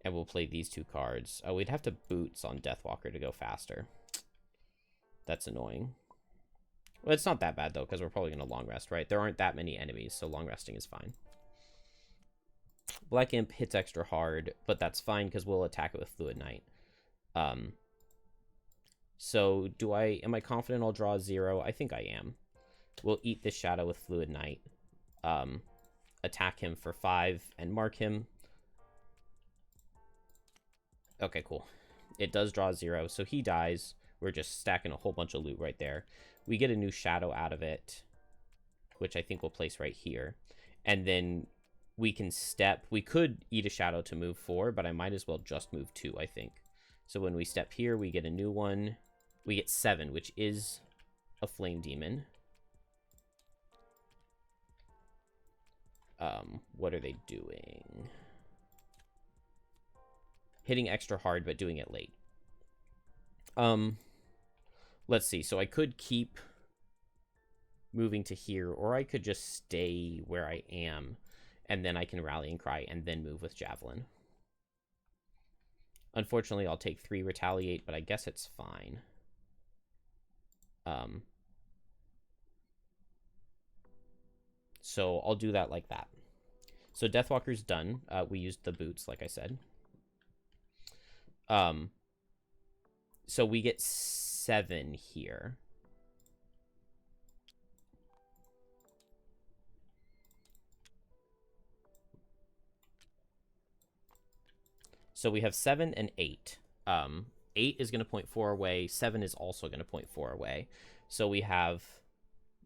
And we'll play these two cards. Oh, we'd have to Boots on Deathwalker to go faster. That's annoying. Well, it's not that bad, though, because we're probably going to long rest, right? There aren't that many enemies, so long resting is fine. Black Imp hits extra hard, but that's fine because we'll attack it with Fluid Knight. So am I confident I'll draw 0? I think I am. We'll eat this Shadow with Fluid Knight. Attack him for 5 and mark him. Okay, cool. It does draw 0, so he dies. We're just stacking a whole bunch of loot right there. We get a new Shadow out of it, which I think we'll place right here. And then we can step. We could eat a Shadow to move 4, but I might as well just move 2, I think. So when we step here, we get a new one. We get 7, which is a Flame Demon. What are they doing? Hitting extra hard, but doing it late. Let's see. So I could keep moving to here, or I could just stay where I am, and then I can Rallying Cry and then move with Javelin. Unfortunately, I'll take 3 Retaliate, but I guess it's fine. So I'll do that like that. So Deathwalker's done. We used the boots, like I said. So we get 7 here. So we have 7 and 8. 8 is going to point 4 away. 7 is also going to point 4 away. So we have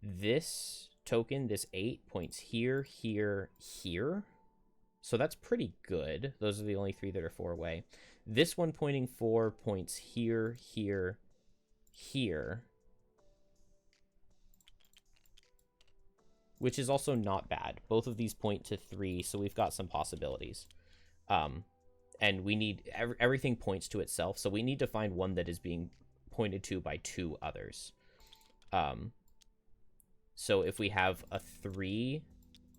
this token, this 8, points here, here, here. So that's pretty good. Those are the only 3 that are 4 away. This one pointing 4 points here, here, here. Which is also not bad. Both of these point to 3, so we've got some possibilities. And we need... everything points to itself, so we need to find one that is being pointed to by 2 others. So if we have a 3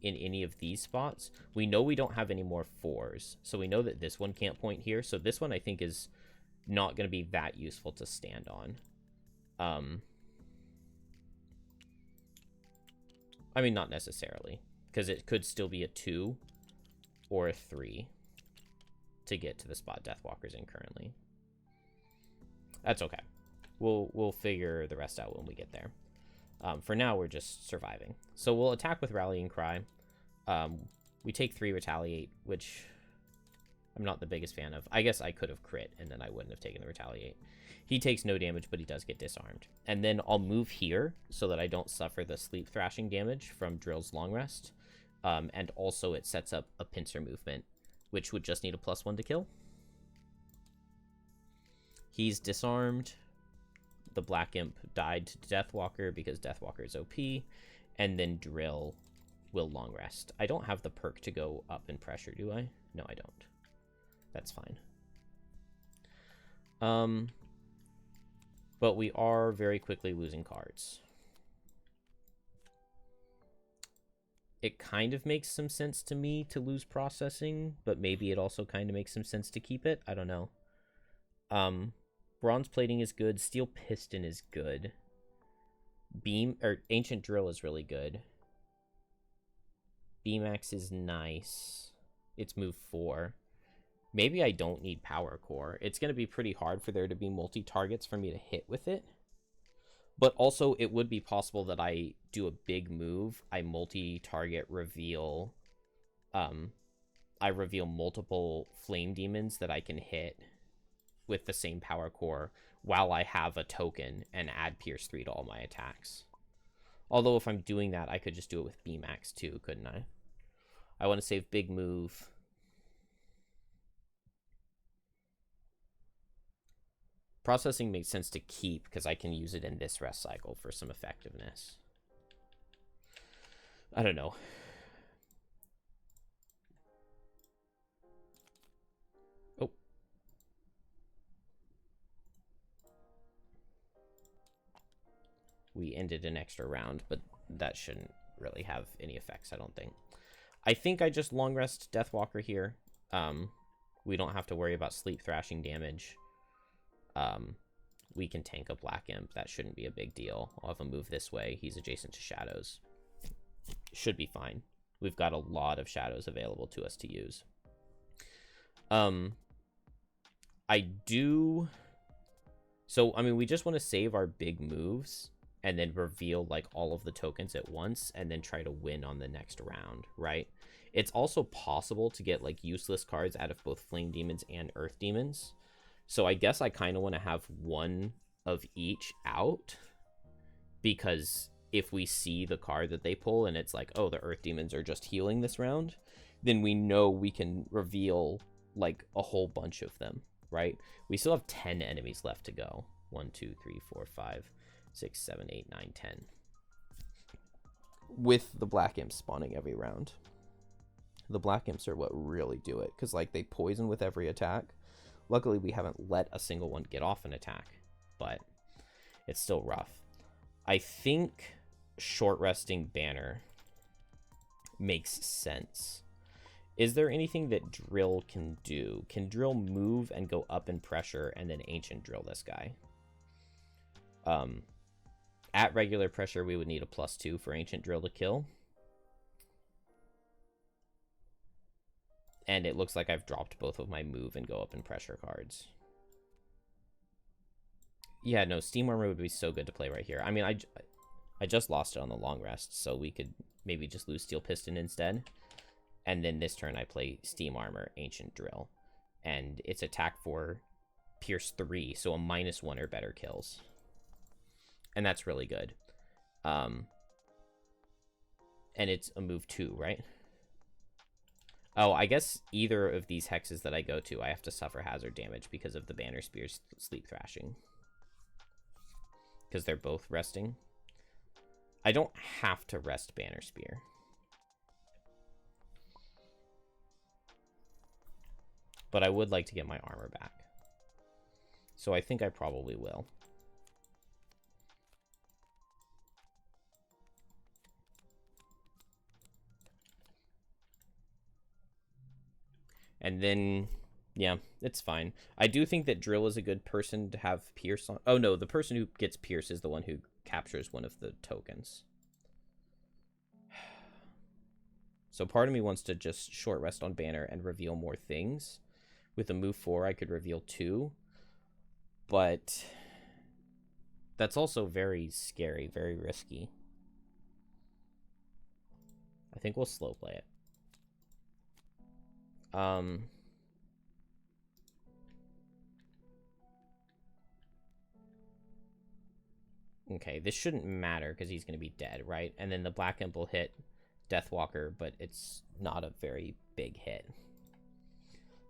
in any of these spots, we know we don't have any more 4s. So we know that this one can't point here. So this one I think is not going to be that useful to stand on. I mean, not necessarily, because it could still be a 2 or a 3 to get to the spot Deathwalker's in currently. That's okay. We'll figure the rest out when we get there. For now, we're just surviving. So we'll attack with Rallying Cry. We take 3 Retaliate, which I'm not the biggest fan of. I guess I could have crit, and then I wouldn't have taken the Retaliate. He takes no damage, but he does get disarmed. And then I'll move here so that I don't suffer the Sleep Thrashing damage from Drill's Long Rest. And also it sets up a pincer movement, which would just need a +1 to kill. He's disarmed. The Black Imp died to Deathwalker because Deathwalker is OP. And then Drill will Long Rest. I don't have the perk to go up in pressure, do I? No, I don't. That's fine. But we are very quickly losing cards. It kind of makes some sense to me to lose processing, but maybe it also kind of makes some sense to keep it. I don't know. Bronze Plating is good. Steel Piston is good. Ancient Drill is really good. Beam-Axe is nice. It's move 4. Maybe I don't need Power Core. It's going to be pretty hard for there to be multi-targets for me to hit with it. But also, it would be possible that I do a big move. I multi-target reveal... I reveal multiple Flame Demons that I can hit with the same Power Core while I have a token and add Pierce 3 to all my attacks. Although if I'm doing that, I could just do it with B-Max too, couldn't I? I want to save big move. Processing makes sense to keep because I can use it in this rest cycle for some effectiveness. I don't know. we ended an extra round, but that shouldn't really have any effects, I don't think. I think I just long rest Deathwalker here. We don't have to worry about sleep thrashing damage. We can tank a Black Imp. That shouldn't be a big deal. I'll have a move this way. He's adjacent to shadows. Should be fine. We've got a lot of shadows available to us to use. I do... So, I mean, we just want to save our big moves and then reveal, like, all of the tokens at once and then try to win on the next round, right? It's also possible to get, like, useless cards out of both Flame Demons and Earth Demons. So I guess I kind of want to have one of each out, because if we see the card that they pull and it's like, oh, the Earth Demons are just healing this round, then we know we can reveal, like, a whole bunch of them, right? We still have 10 enemies left to go. 1, 2, 3, 4, 5, 6, 7, 8, 9, 10. With the Black Imps spawning every round. The Black Imps are what really do it, because, like, they poison with every attack. Luckily, we haven't let a single one get off an attack, but it's still rough. I think short resting Banner makes sense. Is there anything that Drill can do? Can Drill move and go up in pressure and then Ancient Drill this guy? At regular pressure, we would need a +2 for Ancient Drill to kill. And it looks like I've dropped both of my move and go up in pressure cards. Yeah, no, Steam Armor would be so good to play right here. I mean, I just lost it on the long rest, so we could maybe just lose Steel Piston instead. And then this turn I play Steam Armor, Ancient Drill. And it's attack for Pierce 3, so a -1 or better kills. And that's really good. And it's a move 2, right? Oh, I guess either of these hexes that I go to, I have to suffer hazard damage because of the Banner Spear's sleep thrashing. Because they're both resting. I don't have to rest Banner Spear. But I would like to get my armor back. So I think I probably will. And then, yeah, it's fine. I do think that Drill is a good person to have Pierce on. Oh, no, the person who gets Pierce is the one who captures one of the tokens. So part of me wants to just short rest on Banner and reveal more things. With a move 4, I could reveal 2. But that's also very scary, very risky. I think we'll slow play it. Okay, this shouldn't matter because he's going to be dead, right? And then the Black Imp will hit Deathwalker, but it's not a very big hit.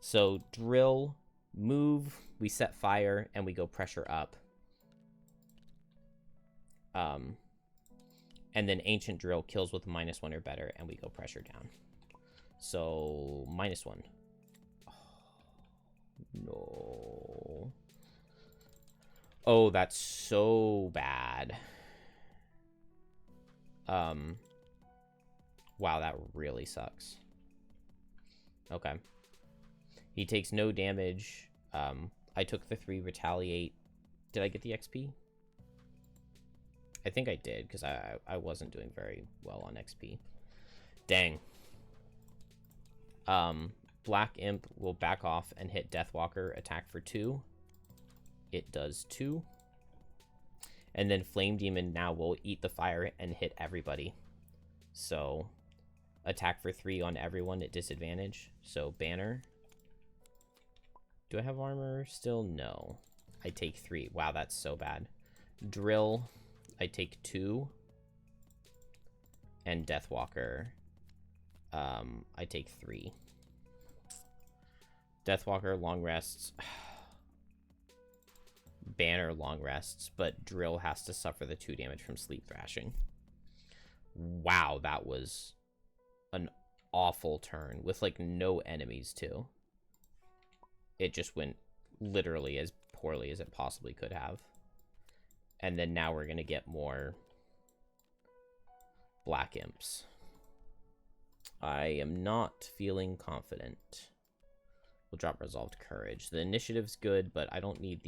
So Drill, move, we set fire, and we go pressure up. And then Ancient Drill kills with -1 or better, and we go pressure down. So, -1. Oh, no. Oh, that's so bad. Wow, that really sucks. Okay. He takes no damage. I took the 3 retaliate. Did I get the XP? I think I did, because I wasn't doing very well on XP. Dang. Black Imp will back off and hit Deathwalker, attack for 2. It does 2. And then Flame Demon now will eat the fire and hit everybody. So, attack for 3 on everyone at disadvantage. So, Banner. Do I have armor still? No. I take 3. Wow, that's so bad. Drill, I take 2. And Deathwalker, I take 3. Deathwalker long rests. Banner long rests, but Drill has to suffer the 2 damage from sleep thrashing. Wow, that was an awful turn with like no enemies too. It just went literally as poorly as it possibly could have. And then now we're going to get more Black Imps. I am not feeling confident. We'll drop Resolved Courage. The initiative's good, but I don't need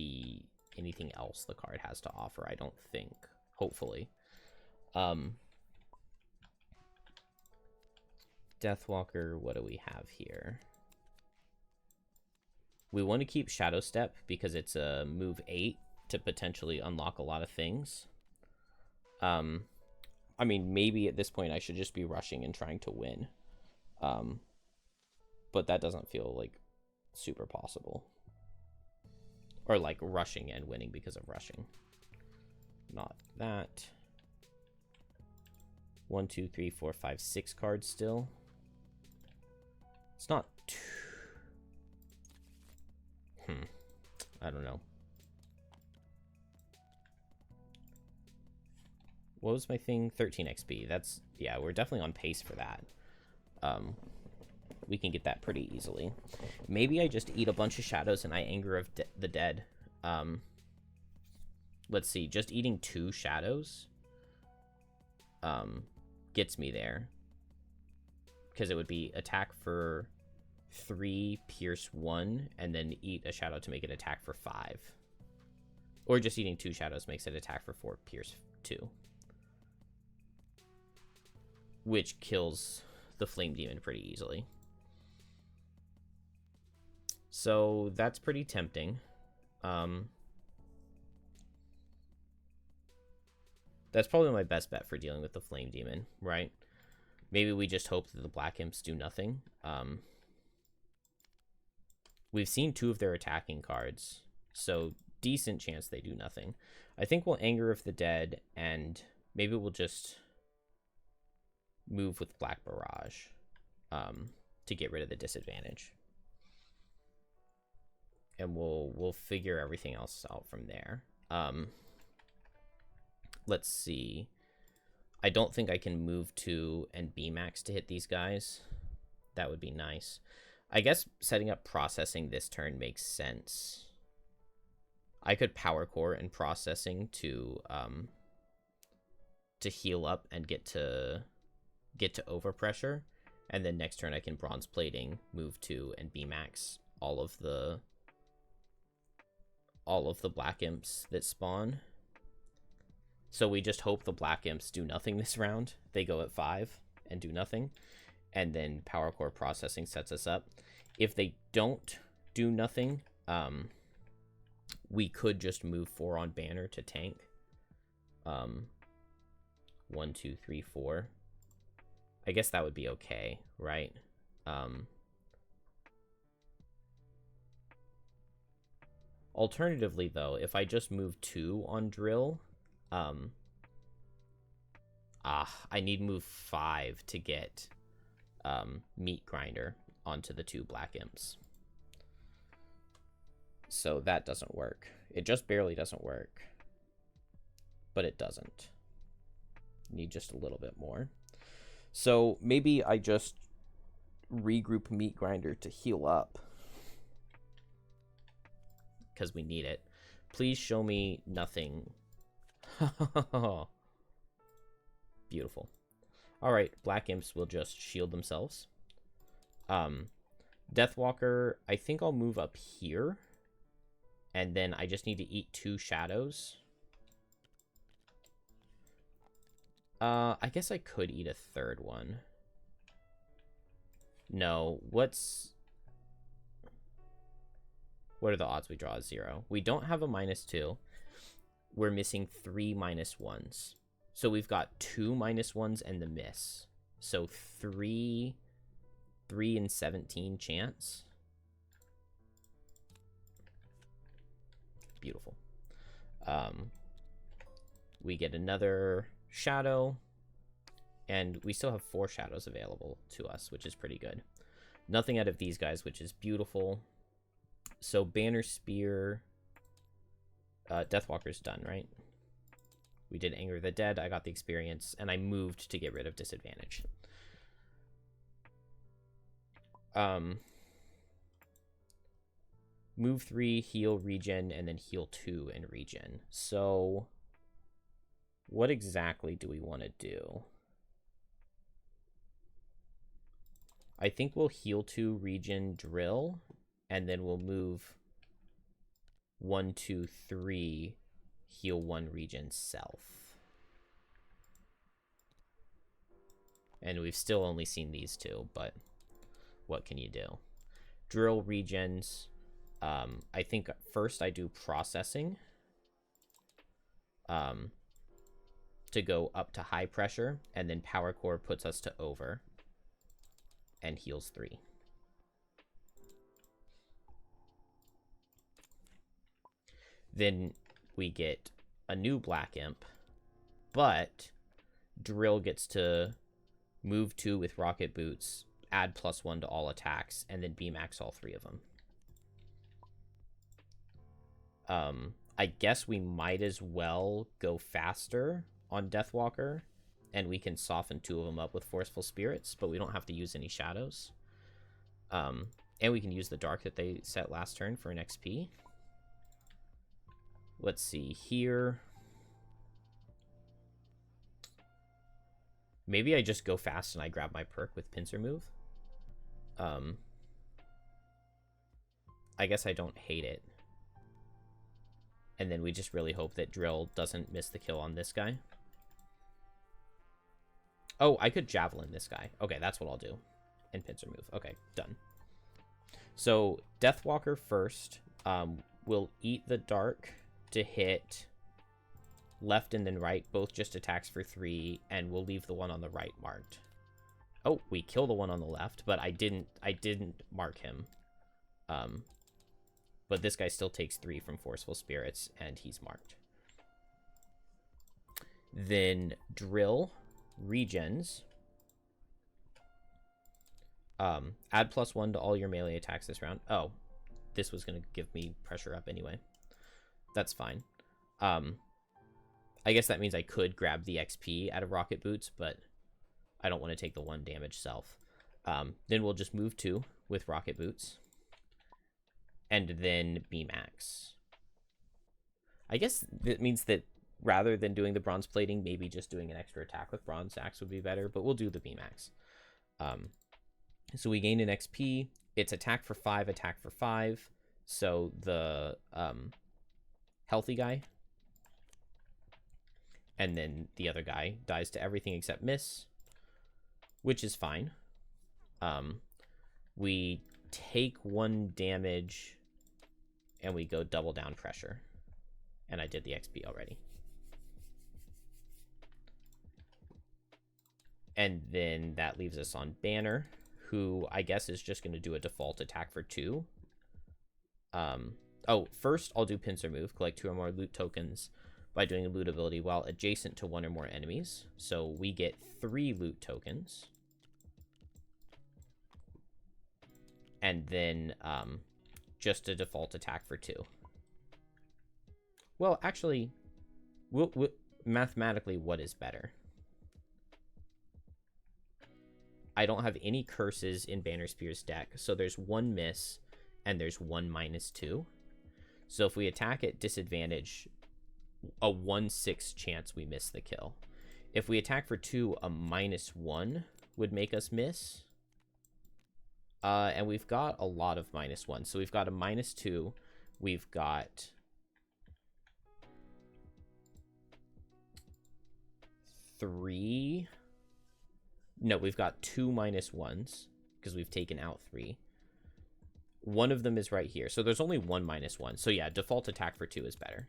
anything else the card has to offer, I don't think. Hopefully. Deathwalker, what do we have here? We want to keep Shadow Step because it's a move 8 to potentially unlock a lot of things. I mean, maybe at this point I should just be rushing and trying to win. But that doesn't feel like super possible. Or like rushing and winning because of rushing. Not that. 1, 2, 3, 4, 5, 6 cards still. It's not too... I don't know. What was my thing? 13 XP. That's... Yeah, we're definitely on pace for that. We can get that pretty easily. Maybe I just eat a bunch of shadows and I Anger of the Dead. Let's see. Just eating 2 shadows gets me there. Because it would be attack for 3, pierce 1, and then eat a shadow to make it attack for 5. Or just eating 2 shadows makes it attack for 4, pierce 2. Which kills the Flame Demon pretty easily. So that's pretty tempting. That's probably my best bet for dealing with the Flame Demon, right? Maybe we just hope that the Black Imps do nothing. We've seen 2 of their attacking cards, so decent chance they do nothing. I think we'll Anger of the Dead, and maybe we'll just move with Black Barrage to get rid of the disadvantage. And we'll figure everything else out from there. Let's see. I don't think I can move 2 and B-Max to hit these guys. That would be nice. I guess setting up Processing this turn makes sense. I could Power Core and Processing to heal up and get to Overpressure, and then next turn I can Bronze Plating, move 2, and B-Max all of the Black Imps that spawn. So we just hope the Black Imps do nothing this round. They go at 5 and do nothing. And then Power Core Processing sets us up. If they don't do nothing, we could just move 4 on Banner to tank. 1, 2, 3, 4. I guess that would be okay, right? Alternatively, though, if I just move 2 on Drill... I need move 5 to get Meat Grinder onto the 2 Black Imps. So that doesn't work. It just barely doesn't work. But it doesn't. Need just a little bit more. So maybe I just regroup Meat Grinder to heal up. Because we need it. Please show me nothing. Beautiful. Alright, Black Imps will just shield themselves. Deathwalker, I think I'll move up here. And then I just need to eat 2 shadows. I guess I could eat a 3rd one. No, what are the odds we draw a 0? We don't have a -2. We're missing 3 -1s. So we've got 2 -1s and the miss. So 3 in 17 chance. Beautiful. We get another shadow. And we still have 4 shadows available to us, which is pretty good. Nothing out of these guys, which is beautiful. So Banner Spear... Deathwalker's done, right? We did Anger of the Dead. I got the experience, and I moved to get rid of disadvantage. Move 3, heal, regen, and then heal 2 and regen. So What exactly do we want to do? I think we'll heal 2 region drill, and then we'll move 1, 2, 3, heal 1 region self. And we've still only seen these 2, but what can you do? Drill regions. I think first I do processing to go up to high pressure, and then power core puts us to over and heals 3. Then we get a new black imp, but drill gets to move 2 with rocket boots, add +1 to all attacks, and then B-max all 3 of them. I guess we might as well go faster on Deathwalker, and we can soften 2 of them up with Forceful Spirits, but we don't have to use any shadows. And we can use the dark that they set last turn for an XP. Let's see here. Maybe I just go fast and I grab my perk with Pincer Move. I guess I don't hate it. And then we just really hope that Drill doesn't miss the kill on this guy. Oh, I could Javelin this guy. Okay, that's what I'll do. And Pincer Move. Okay, done. So, Deathwalker first. We'll eat the dark to hit left and then right. Both just attacks for 3. And we'll leave the one on the right marked. Oh, we kill the one on the left, but I didn't mark him. But this guy still takes 3 from Forceful Spirits, and he's marked. Then Drill regens. Add +1 to all your melee attacks this round. Oh, this was going to give me pressure up anyway. That's fine. I guess that means I could grab the XP out of Rocket Boots, but I don't want to take the 1 damage self. Then we'll just move 2 with Rocket Boots. And then B-max. I guess that means that rather than doing the bronze plating, maybe just doing an extra attack with bronze axe would be better, but we'll do the B-max. So we gain an XP. It's attack for 5, attack for 5. So the healthy guy. And then the other guy dies to everything except miss, which is fine. We take 1 damage and we go double down pressure. And I did the XP already. And then that leaves us on Banner, who I guess is just going to do a default attack for 2. Oh, first I'll do Pincer Move, collect 2 or more loot tokens by doing a loot ability while adjacent to 1 or more enemies. So we get 3 loot tokens. And then just a default attack for 2. Well, actually, mathematically, what is better? I don't have any curses in Banner Spear's deck, so there's 1 miss, and there's 1 -2. So if we attack at disadvantage, a 1/6 chance we miss the kill. If we attack for 2, a -1 would make us miss. And we've got a lot of -1. So we've got a -2. We've got 3. No, we've got 2 -1s because we've taken out 3. One of them is right here. So there's only 1 -1. So yeah, default attack for 2 is better.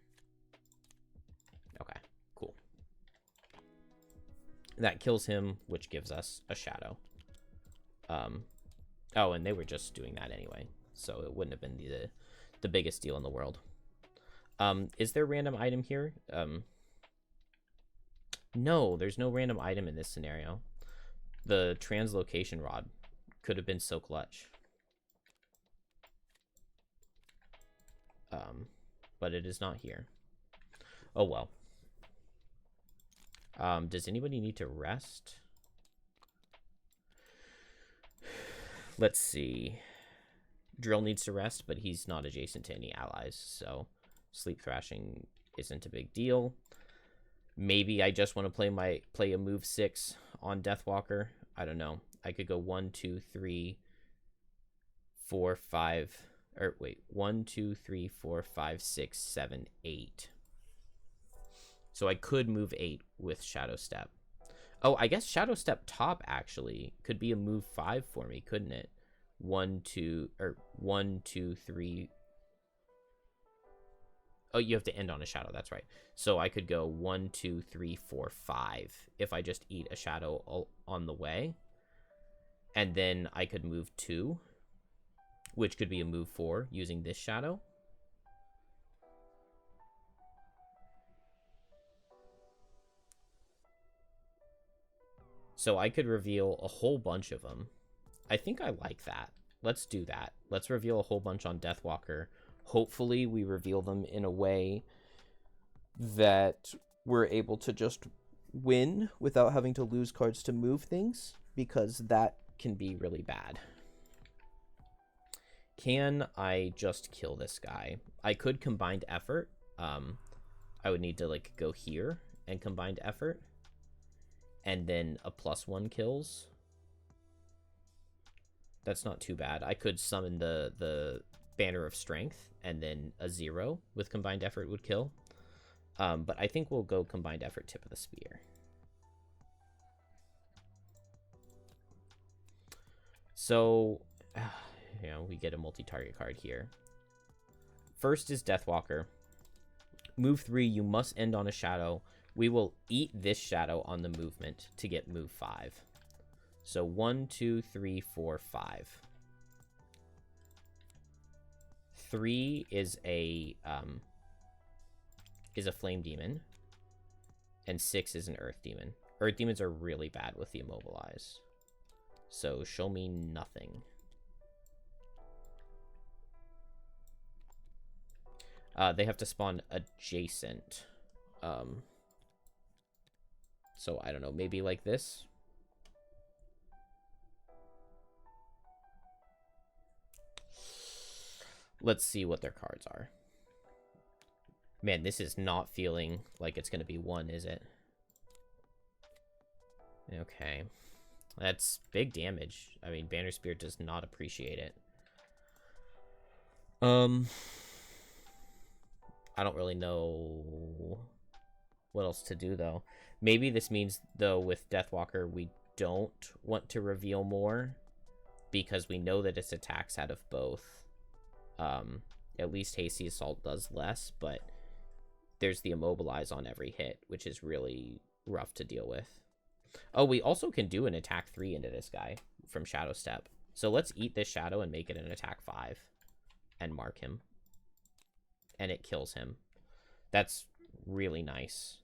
Okay, cool. That kills him, which gives us a shadow. Oh, and they were just doing that anyway, so it wouldn't have been the biggest deal in the world. Is there a random item here? No, there's no random item in this scenario. The translocation rod could have been so clutch. But it is not here. Oh well. Does anybody need to rest? Let's see. Drill needs to rest, but he's not adjacent to any allies, so sleep thrashing isn't a big deal. Maybe I just want to play a move 6 on Deathwalker. I don't know. I could go 1, 2, 3, 4, 5. Or wait, 1, 2, 3, 4, 5, 6, 7, 8. So I could move 8 with Shadow Step. Oh, I guess Shadow Step top actually could be a move 5 for me, couldn't it? 1, 2, 3. Oh, you have to end on a shadow. That's right. So I could go 1, 2, 3, 4, 5 if I just eat a shadow on the way. And then I could move 2, which could be a move 4 using this shadow. So I could reveal a whole bunch of them. I think I like that. Let's do that. Let's reveal a whole bunch on Deathwalker. Hopefully we reveal them in a way that we're able to just win without having to lose cards to move things, because that can be really bad. Can I just kill this guy? I could combined effort. I would need to like go here and combined effort, and then a +1 kills. That's not too bad. I could summon the Banner of Strength, and then a 0 with combined effort would kill. But I think we'll go combined effort, Tip of the Spear. So, you know, we get a multi-target card here. First is Deathwalker. Move 3, you must end on a shadow. We will eat this shadow on the movement to get move 5. So 1, 2, 3, 4, 5. 3 is a flame demon, and 6 is an earth demon. Earth demons are really bad with the immobilize. So show me nothing. They have to spawn adjacent. So I don't know, maybe like this. Let's see what their cards are. Man, this is not feeling like it's going to be 1, is it? Okay. That's big damage. I mean, Banner Spear does not appreciate it. I don't really know what else to do, though. Maybe this means, though, with Deathwalker, we don't want to reveal more because we know that its attacks out of both. At least Hasty Assault does less, but there's the immobilize on every hit, which is really rough to deal with. Oh, we also can do an attack 3 into this guy from Shadow Step. So let's eat this shadow and make it an attack 5 and mark him. And it kills him. That's really nice.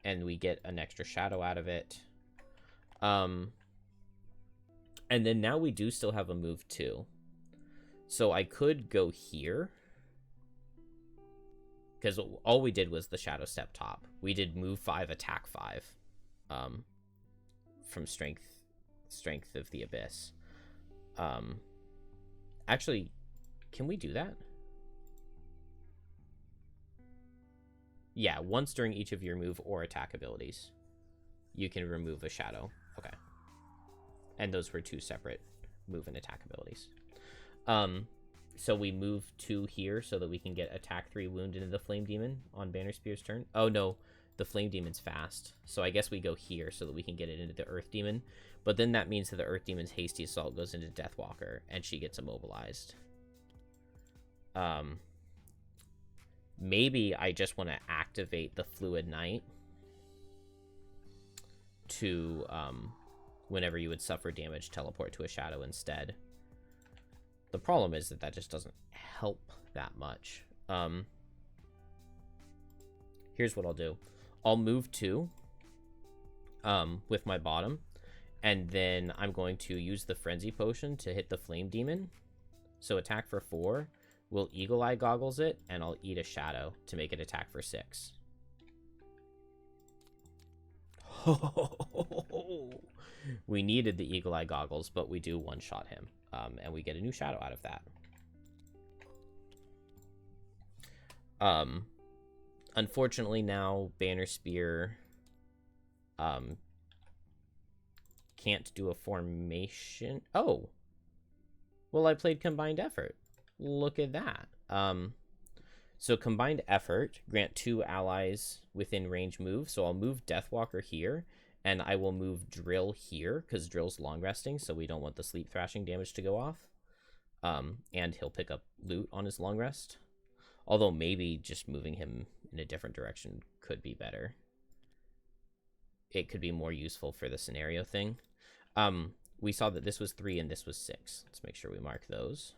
And we get an extra shadow out of it. And then now we do still have a move 2. So I could go here, because all we did was the Shadow Step top. We did move 5, attack 5, from Strength of the Abyss. Actually, can we do that? Yeah, once during each of your move or attack abilities, you can remove a shadow. Okay. And those were 2 separate move and attack abilities. So we move 2 here so that we can get attack 3 wound into the Flame Demon on Banner Spear's turn. Oh, no. The Flame Demon's fast. So I guess we go here so that we can get it into the Earth Demon. But then that means that the Earth Demon's Hasty Assault goes into Deathwalker, and she gets immobilized. Maybe I just want to activate the Fluid Knight to, whenever you would suffer damage, teleport to a shadow instead. The problem is that that just doesn't help that much. Here's what I'll do. I'll move 2 with my bottom, and then I'm going to use the Frenzy Potion to hit the Flame Demon. So attack for 4. We'll Eagle Eye Goggles it, and I'll eat a shadow to make it attack for 6. We needed the Eagle Eye Goggles, but we do one-shot him, and we get a new shadow out of that. Unfortunately now Banner Spear can't do a formation. Oh, well, I played Combined Effort. Look at that. So Combined Effort, grant 2 allies within range move. So I'll move Deathwalker here, and I will move Drill here, because Drill's long resting, so we don't want the Sleep Thrashing damage to go off. And he'll pick up loot on his long rest. Although maybe just moving him in a different direction could be better. It could be more useful for the scenario thing. We saw that this was 3 and this was 6. Let's make sure we mark those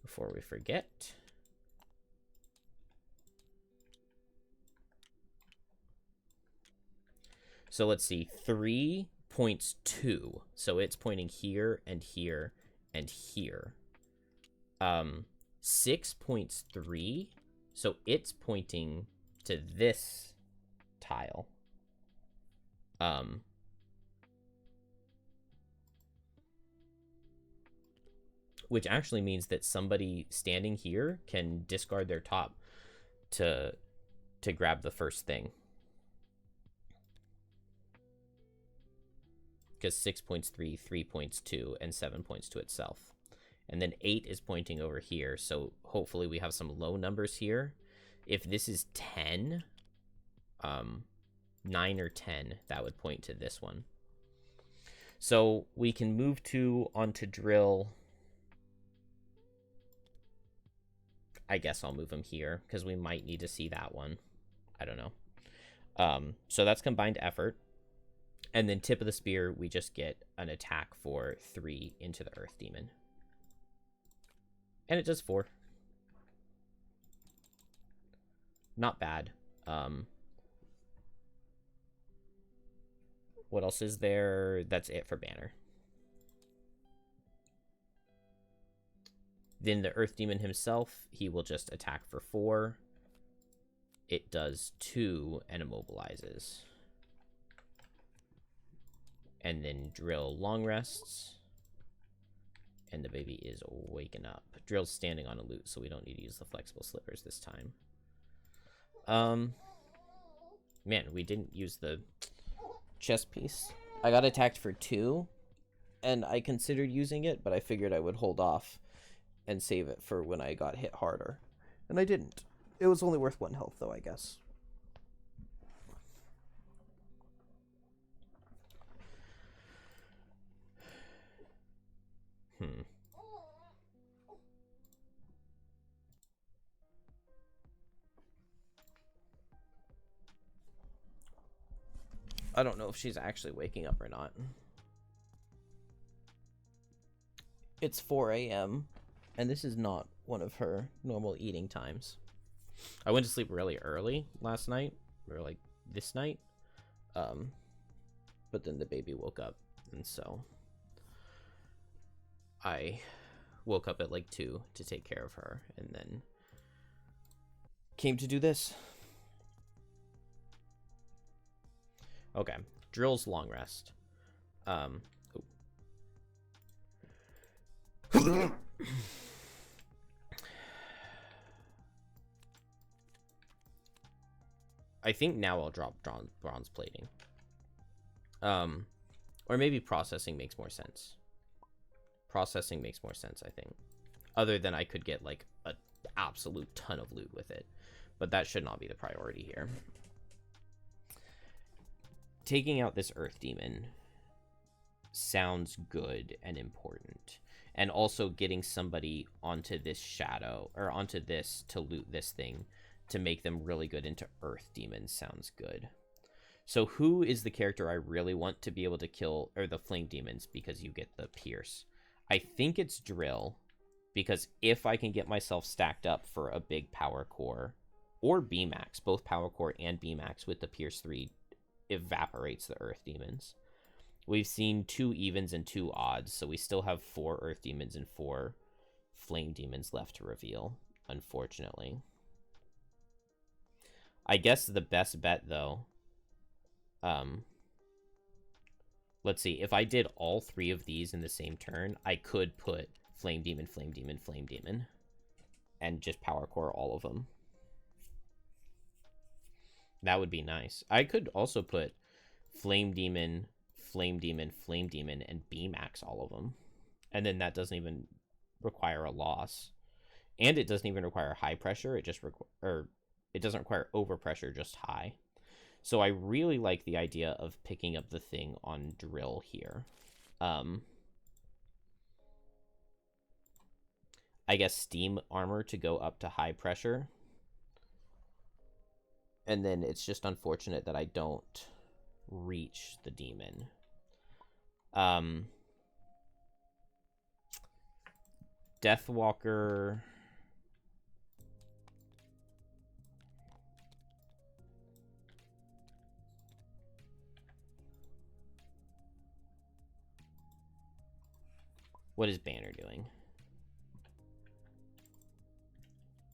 before we forget. So let's see, 3 points 2. So it's pointing here and here and here. 6 points 3. So it's pointing to this tile. Which actually means that somebody standing here can discard their top to grab the first thing. Because 6 points 3, 3 points 2, and 7 points to itself. And then 8 is pointing over here, so hopefully we have some low numbers here. If this is 10, 9 or 10, that would point to this one. So we can move 2 onto Drill. I guess I'll move him here, because we might need to see that one. I don't know. So that's Combined Effort. And then Tip of the Spear, we just get an attack for 3 into the Earth Demon. And it does 4. Not bad. What else is there? That's it for Banner. Then the Earth Demon himself, he will just attack for 4. It does 2 and immobilizes. And then Drill long rests. And the baby is waking up. Drill's standing on a loot, so we don't need to use the flexible slippers this time. Man, we didn't use the chest piece. I got attacked for 2, and I considered using it, but I figured I would hold off and save it for when I got hit harder. And I didn't. It was only worth 1 health, though, I guess. I don't know if she's actually waking up or not. It's 4 a.m. and this is not one of her normal eating times. I went to sleep really early last night, or like this night. But then the baby woke up, and so I woke up at like 2 to take care of her, and then came to do this. Okay, Drill's long rest. I think now I'll drop bronze plating. Or maybe processing makes more sense. Processing makes more sense, I think. Other than I could get like an absolute ton of loot with it. But that should not be the priority here. Taking out this Earth Demon sounds good and important. And also getting somebody onto this shadow, or onto this to loot this thing, to make them really good into Earth Demons sounds good. So who is the character I really want to be able to kill, or the Flame Demons, because you get the Pierce? I think it's Drill, because if I can get myself stacked up for a big Power Core, or B-Max, both Power Core and B-Max with the Pierce 3 evaporates the Earth Demons. We've seen 2 evens and 2 odds, so we still have 4 Earth Demons and 4 Flame Demons left to reveal, unfortunately. I guess the best bet, though, let's see, if I did all 3 of these in the same turn, I could put Flame Demon, Flame Demon, Flame Demon, and just Power Core all of them. That would be nice. I could also put Flame Demon, Flame Demon, Flame Demon, and B-Max all of them. And then that doesn't even require a loss. And it doesn't even require high pressure. It just it doesn't require overpressure, just high. So I really like the idea of picking up the thing on Drill here. I guess Steam Armor to go up to high pressure. And then it's just unfortunate that I don't reach the demon. Deathwalker. What is Banner doing?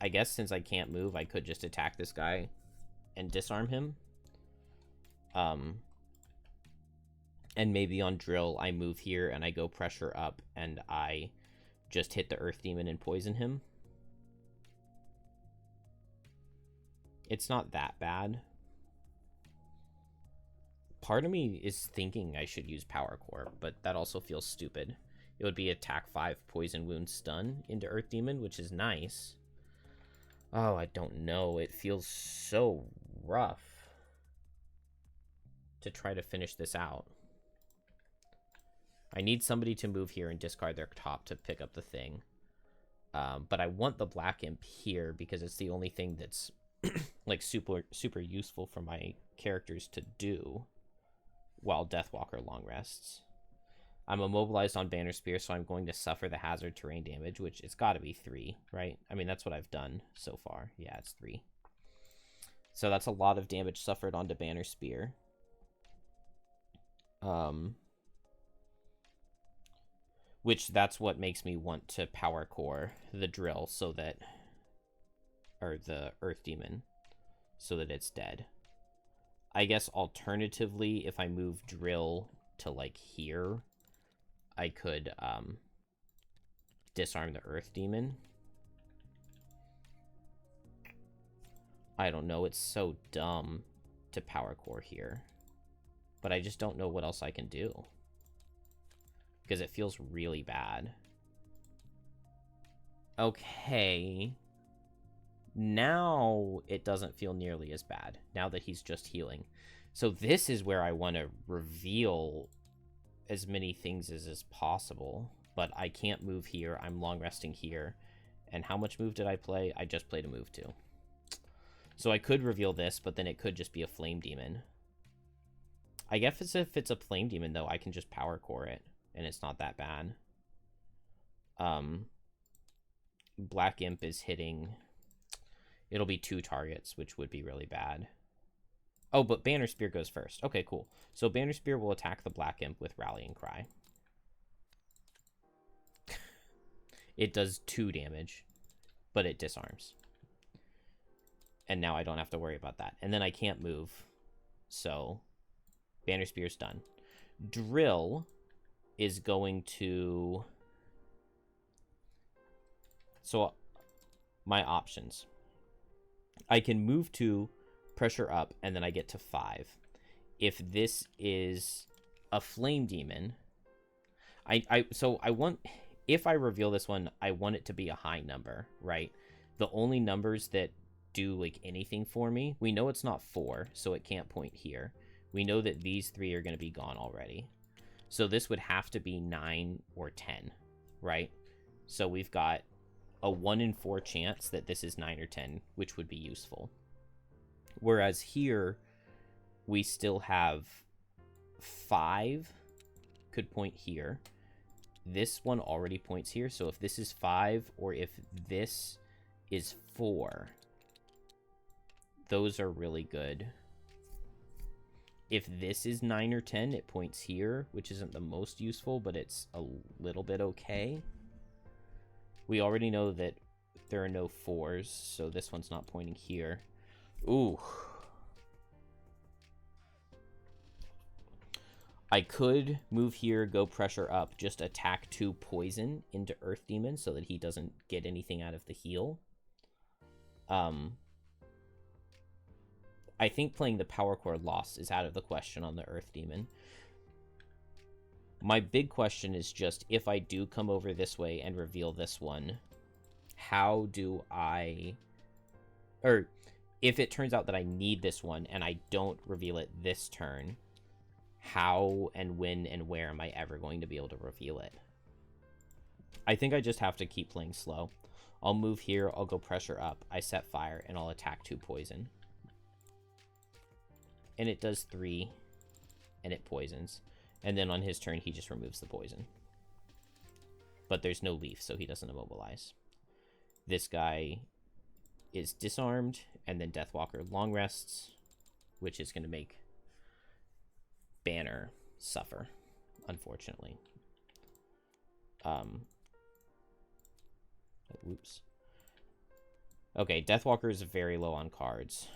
I guess since I can't move, I could just attack this guy and disarm him. And maybe on Drill, I move here and I go pressure up and I just hit the Earth Demon and poison him. It's not that bad. Part of me is thinking I should use Power Core, but that also feels stupid. It would be attack 5, poison, wound, stun into Earth Demon, which is nice. Oh, I don't know. It feels so rough to try to finish this out. I need somebody to move here and discard their top to pick up the thing. But I want the Black Imp here because it's the only thing that's like super useful for my characters to do while Deathwalker long rests. I'm immobilized on Banner Spear, so I'm going to suffer the hazard terrain damage, which it's got to be 3, right? I mean, that's what I've done so far. Yeah, it's 3. So that's a lot of damage suffered onto Banner Spear. Which that's what makes me want to Power Core the Drill so that, or the Earth Demon, so that it's dead. I guess alternatively, if I move Drill to like here, I could disarm the Earth Demon. I don't know, it's so dumb to Power Core here. But I just don't know what else I can do. Because it feels really bad. Okay. Now it doesn't feel nearly as bad. Now that he's just healing. So this is where I want to reveal as many things as possible. But I can't move here. I'm long resting here. And how much move did I play? I just played a move too. So I could reveal this, but then it could just be a Flame Demon. I guess if it's a Flame Demon, though, I can just Power Core it. And it's not that bad. Black Imp is hitting... It'll be 2 targets, which would be really bad. Oh, but Banner Spear goes first. Okay, cool. So Banner Spear will attack the Black Imp with Rallying Cry. It does 2 damage, but it disarms. And now I don't have to worry about that. And then I can't move. So Banner Spear's done. Drill is going to... So my options. I can move to pressure up, and then I get to 5. If this is a Flame Demon, so I want, if I reveal this one, I want it to be a high number, right? The only numbers that do like anything for me, we know it's not 4, so it can't point here. We know that these 3 are going to be gone already. So this would have to be 9 or 10, right? So we've got a 1 in 4 chance that this is 9 or 10, which would be useful. Whereas here, we still have 5 could point here. This one already points here, so if this is 5 or if this is 4, those are really good. If this is 9 or 10, it points here, which isn't the most useful, but it's a little bit okay. We already know that there are no 4s, so this one's not pointing here. Ooh. I could move here, go pressure up, just attack 2 poison into Earth Demon so that he doesn't get anything out of the heal. I think playing the Power Core Lost is out of the question on the Earth Demon. My big question is just, if I do come over this way and reveal this one, how do I... Or, if it turns out that I need this one and I don't reveal it this turn, how and when and where am I ever going to be able to reveal it? I think I just have to keep playing slow. I'll move here, I'll go pressure up, I set fire, and I'll attack 2 poison. And it does 3, and it poisons. And then on his turn, he just removes the poison. But there's no leaf, so he doesn't immobilize. This guy is disarmed, and then Deathwalker long rests, which is going to make Banner suffer, unfortunately. Whoops. Okay, Deathwalker is very low on cards,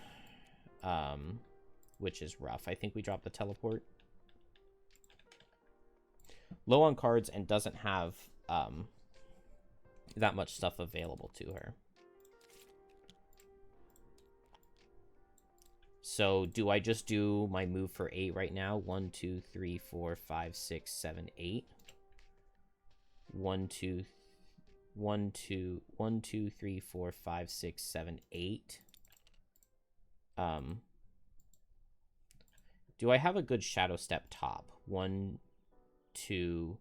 which is rough. I think we dropped the teleport. Low on cards and doesn't have that much stuff available to her. So do I just do my move for 8 right now? 1, 2, 3, 4, 5, 6, 7, 8. 1, 2, 3, 4, 5, 6, 7, 8. Do I have a good Shadow Step top? 1, 2,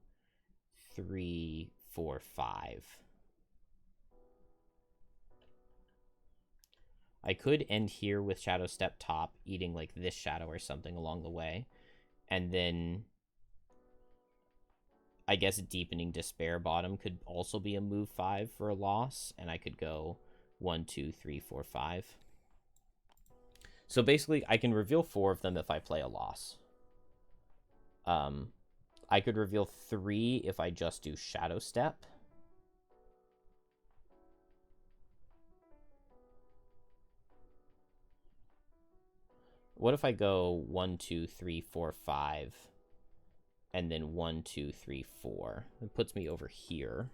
3, 4, 5. I could end here with Shadow Step top, eating like this shadow or something along the way. And then I guess Deepening Despair bottom could also be a move 5 for a loss. And I could go 1, 2, 3, 4, 5. So basically, I can reveal 4 of them if I play a loss. I could reveal 3 if I just do Shadow Step. What if I go 1, 2, 3, 4, 5, and then 1, 2, 3, 4? It puts me over here.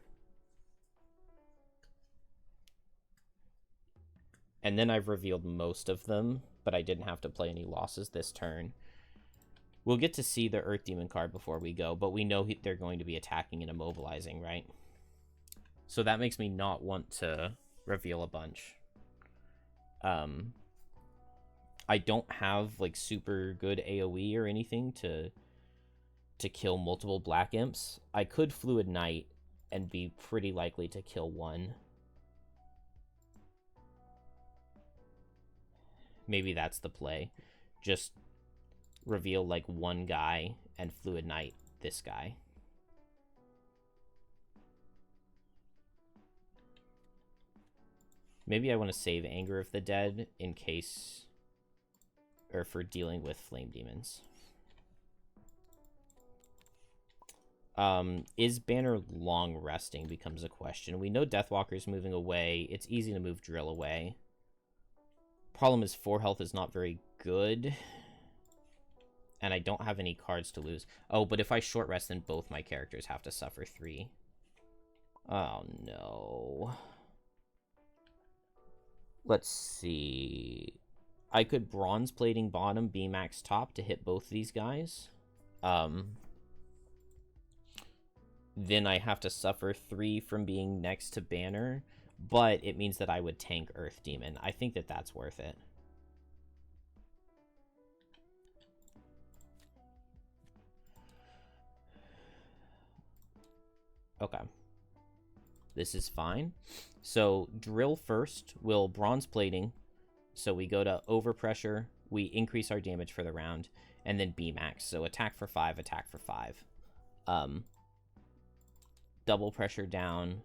And then I've revealed most of them, but I didn't have to play any losses this turn. We'll get to see the Earth Demon card before we go, but we know they're going to be attacking and immobilizing, right? So that makes me not want to reveal a bunch. I don't have like super good AoE or anything to kill multiple Black Imps. I could Fluid Knight and be pretty likely to kill one. Maybe that's the play. Just reveal like one guy and Fluid Knight this guy. Maybe I want to save Anger of the Dead in case, or for dealing with Flame Demons. Is Banner long resting becomes a question. We know Deathwalker's moving away. It's easy to move Drill away. Problem is 4 health is not very good. And I don't have any cards to lose. Oh, but if I short rest, then both my characters have to suffer 3. Oh, no. Let's see. I could Bronze Plating bottom, B-Max top to hit both these guys. Then I have to suffer 3 from being next to Banner. But it means that I would tank Earth Demon. I think that that's worth it. Okay. This is fine. So Drill first will Bronze Plating. So we go to Overpressure. We increase our damage for the round. And then B-Max. So attack for 5, attack for 5. Double pressure down.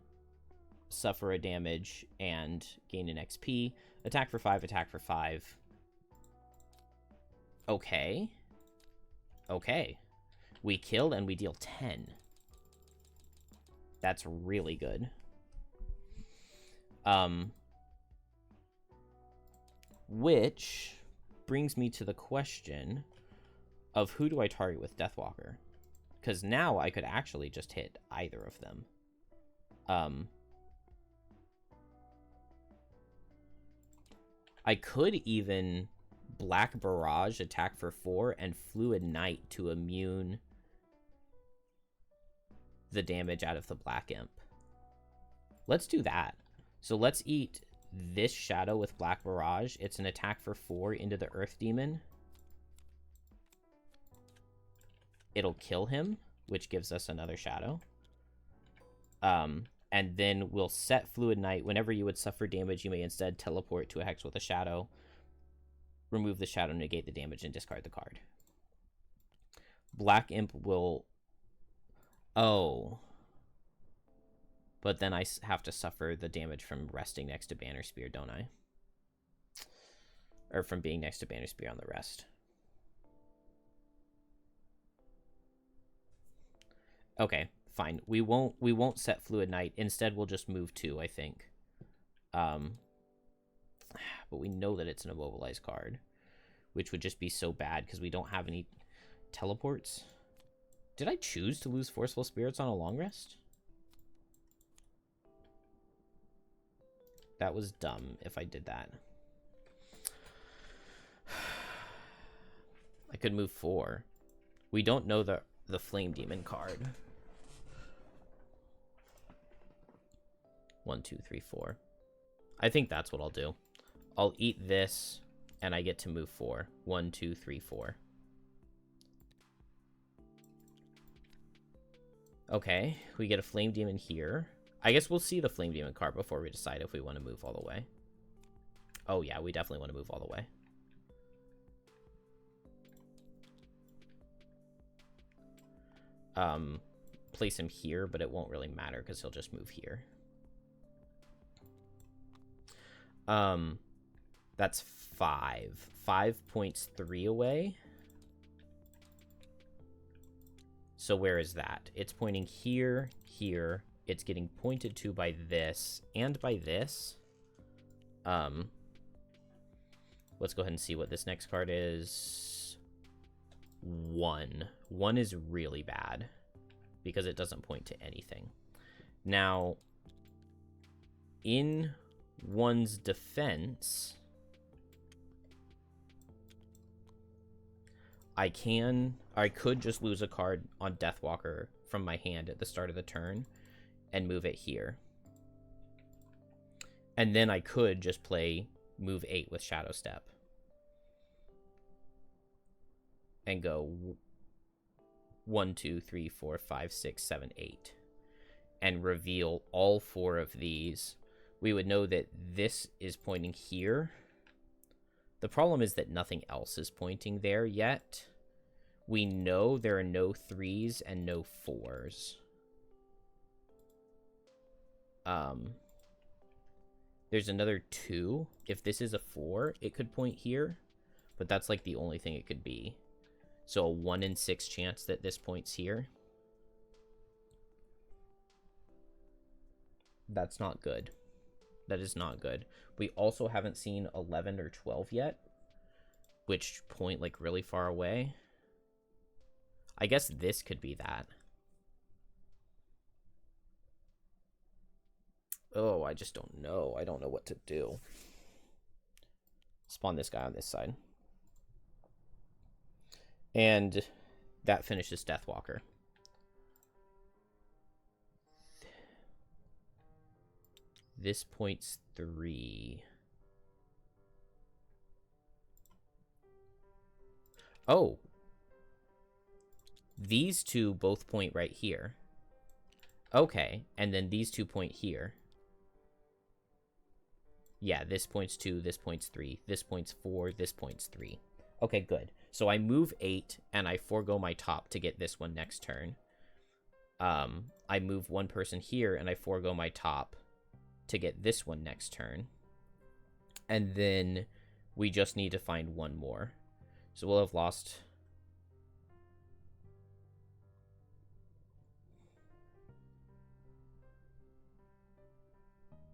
Suffer a damage and gain an XP. Attack for 5, attack for 5. Okay. Okay. We kill and we deal 10. That's really good. Which brings me to the question of who do I target with Deathwalker? Because now I could actually just hit either of them. I could even Black Barrage, attack for 4, and Fluid Knight to immune the damage out of the Black Imp. Let's do that. So let's eat this Shadow with Black Barrage. It's an attack for 4 into the Earth Demon. It'll kill him, which gives us another Shadow. And then we'll set Fluid Knight. Whenever you would suffer damage, you may instead teleport to a hex with a Shadow. Remove the Shadow, negate the damage, and discard the card. Black Imp will... Oh. But then I have to suffer the damage from resting next to Banner Spear, don't I? Or from being next to Banner Spear on the rest. Okay, fine. We won't set Fluid Knight. Instead, we'll just move 2, I think. But we know that it's an immobilized card, which would just be so bad because we don't have any teleports. Did I choose to lose Forceful Spirits on a long rest? That was dumb if I did that. I could move 4. We don't know the Flame Demon card. 1, 2, 3, 4. I think that's what I'll do. I'll eat this, and I get to move 4. 1, 2, 3, 4. Okay, we get a Flame Demon here. I guess we'll see the Flame Demon card before we decide if we want to move all the way. Oh yeah, we definitely want to move all the way. Place him here, but it won't really matter because he'll just move here. That's 5. 5 points 3 away. So where is that? It's pointing here, here. It's getting pointed to by this and by this. Let's go ahead and see what this next card is. 1. 1 is really bad because it doesn't point to anything. Now, in 1's defense, I could just lose a card on Deathwalker from my hand at the start of the turn and move it here. And then I could just play move 8 with Shadow Step. And go 1, 2, 3, 4, 5, 6, 7, 8. And reveal all 4 of these. We would know that this is pointing here. The problem is that nothing else is pointing there yet. We know there are no 3s and no 4s. There's another 2. If this is a 4, it could point here. But that's like the only thing it could be. So a 1 in 6 chance that this points here. That's not good. That is not good. We also haven't seen 11 or 12 yet, which point like really far away. I guess this could be that. Oh, I just don't know. I don't know what to do. Spawn this guy on this side. And that finishes Deathwalker. This points 3. Oh. These 2 both point right here. Okay, and then these 2 point here. Yeah, this points 2, this points 3, this points 4, this points 3. Okay, good. So I move 8, and I forego my top to get this one next turn. I move 1 person here, and I forego my top to get this one next turn. And then we just need to find 1 more. So we'll have lost...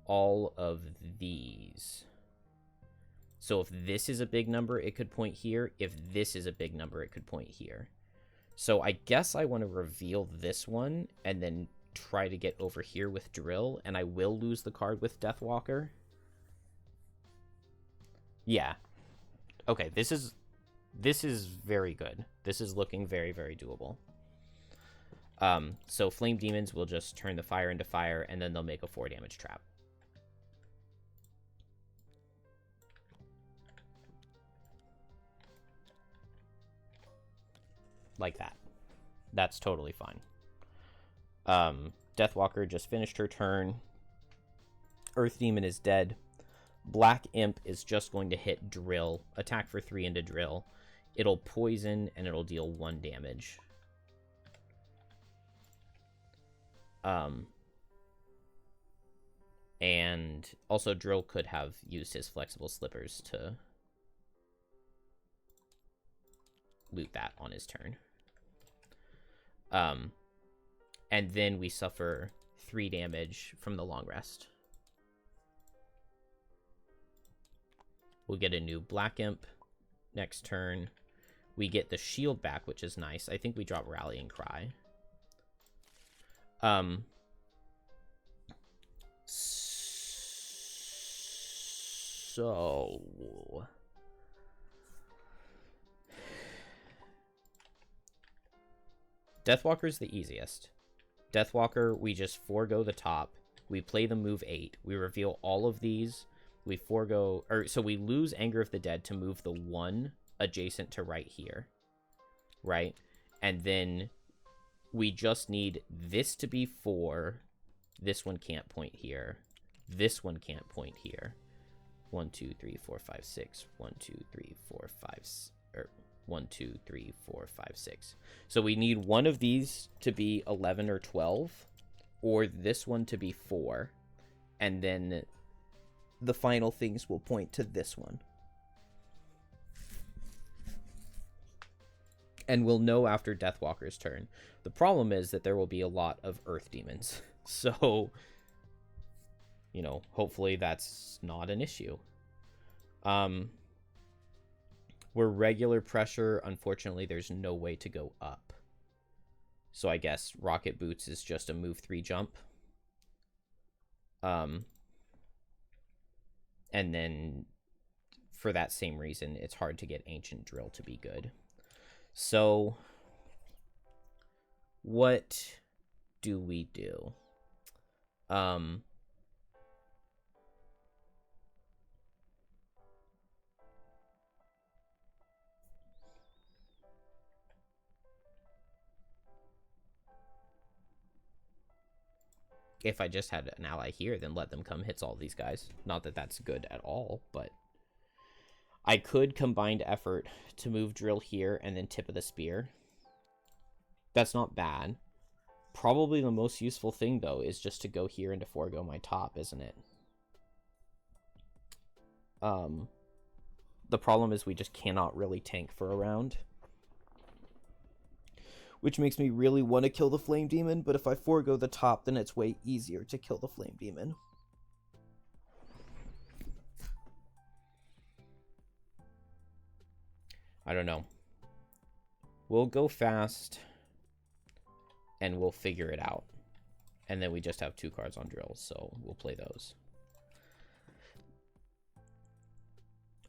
all of these. So if this is a big number, it could point here. If this is a big number, it could point here. So I guess I want to reveal this one and then try to get over here with Drill, and I will lose the card with Deathwalker. Yeah. Okay, this is very good. This is looking very, very doable. So Flame Demons will just turn the fire into fire, and then they'll make a 4 damage trap. Like that. That's totally fine. Deathwalker just finished her turn. Earth Demon is dead. Black Imp is just going to hit Drill. Attack for 3 into Drill. It'll poison, and it'll deal 1 damage. And also Drill could have used his flexible slippers to loot that on his turn. And then we suffer 3 damage from the long rest. We'll get a new Black Imp next turn. We get the shield back, which is nice. I think we drop Rallying Cry. So Deathwalker's the easiest. Deathwalker, we just forego the top. We play the move 8. We reveal all of these. We forego, or so we lose Anger of the Dead to move the 1 adjacent to right here, right? And then we just need this to be 4. This one can't point here. This one can't point here. 1, 2, 3, 4, 5, 6. 1, 2, 3, 4, 5, or 1, 2, 3, 4, 5, 6. So we need one of these to be 11 or 12, or this one to be 4, and then the final things will point to this one. And we'll know after Deathwalker's turn. The problem is that there will be a lot of Earth Demons. So, you know, hopefully that's not an issue. We're regular pressure. Unfortunately, there's no way to go up. So I guess Rocket Boots is just a move 3 jump. And then for that same reason, it's hard to get Ancient Drill to be good. So what do we do? If I just had an ally here, then let them come hits all these guys. Not that that's good at all, but I could combined effort to move Drill here and then Tip of the Spear. That's not bad. Probably the most useful thing, though, is just to go here and to forego my top, isn't it? The problem is we just cannot really tank for a round. Which makes me really want to kill the Flame Demon, but if I forego the top, then it's way easier to kill the Flame Demon. I don't know. We'll go fast, and we'll figure it out. And then we just have 2 cards on Drill, so we'll play those.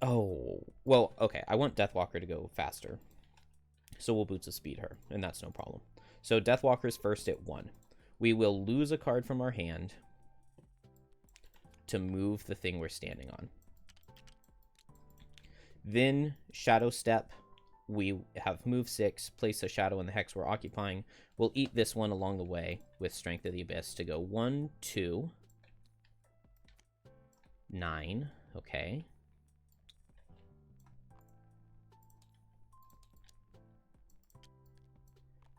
Oh, well, okay. I want Deathwalker to go faster. So we'll Boots of Speed her, and that's no problem. So Deathwalker's first at 1. We will lose a card from our hand to move the thing we're standing on. Then Shadow Step. We have move 6, place a shadow in the hex we're occupying. We'll eat this one along the way with Strength of the Abyss to go 1, 2, 9. Okay.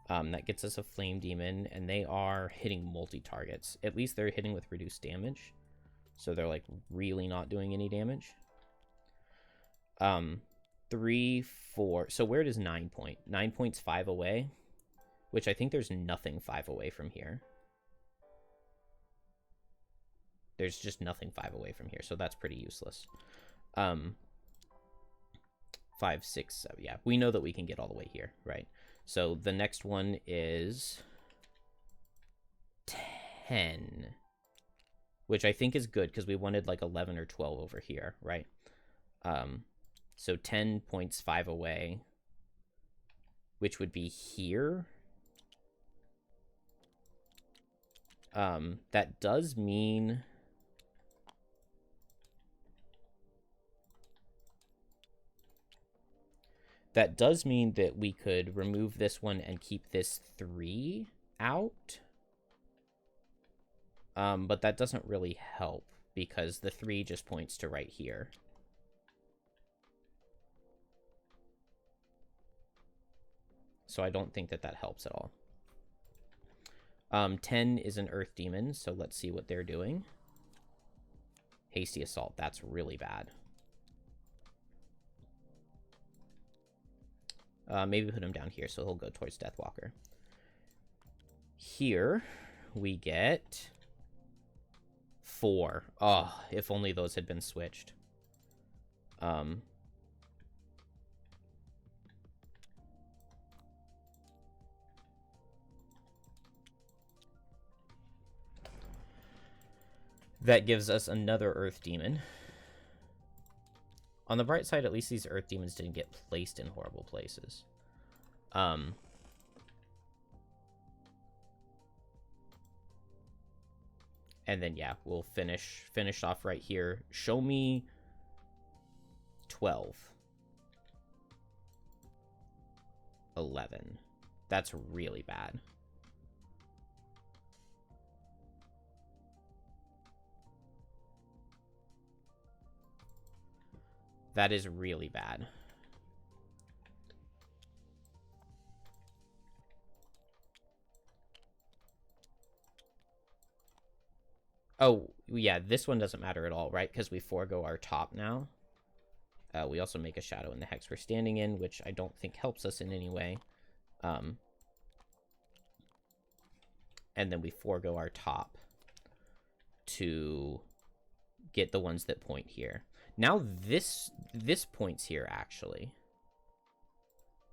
That gets us a Flame Demon, and they are hitting multi-targets. At least they're hitting with reduced damage. So they're, like, really not doing any damage. 3, 4. So where does 9 point? 9 points 5 away, which I think there's nothing 5 away from here. There's just nothing 5 away from here, so that's pretty useless. 5, 6, 7. Yeah, we know that we can get all the way here, right? So the next one is 10, which I think is good because we wanted like 11 or 12 over here, right? So 10 points 5 away, which would be here. That does mean... That does mean that we could remove this one and keep this 3 out. But that doesn't really help because the 3 just points to right here. So I don't think that that helps at all. 10 is an Earth Demon, so let's see what they're doing. Hasty Assault, that's really bad. Maybe put him down here so he'll go towards Deathwalker. Here we get 4. Oh, if only those had been switched. That gives us another Earth Demon. On the bright side, at least these Earth Demons didn't get placed in horrible places. And then, yeah, we'll finish off right here. Show me 12. 11. That's really bad. That is really bad. Oh, yeah, this one doesn't matter at all, right? Because we forego our top now. We also make a shadow in the hex we're standing in, which I don't think helps us in any way. And then we forego our top to get the ones that point here. Now this points here, actually.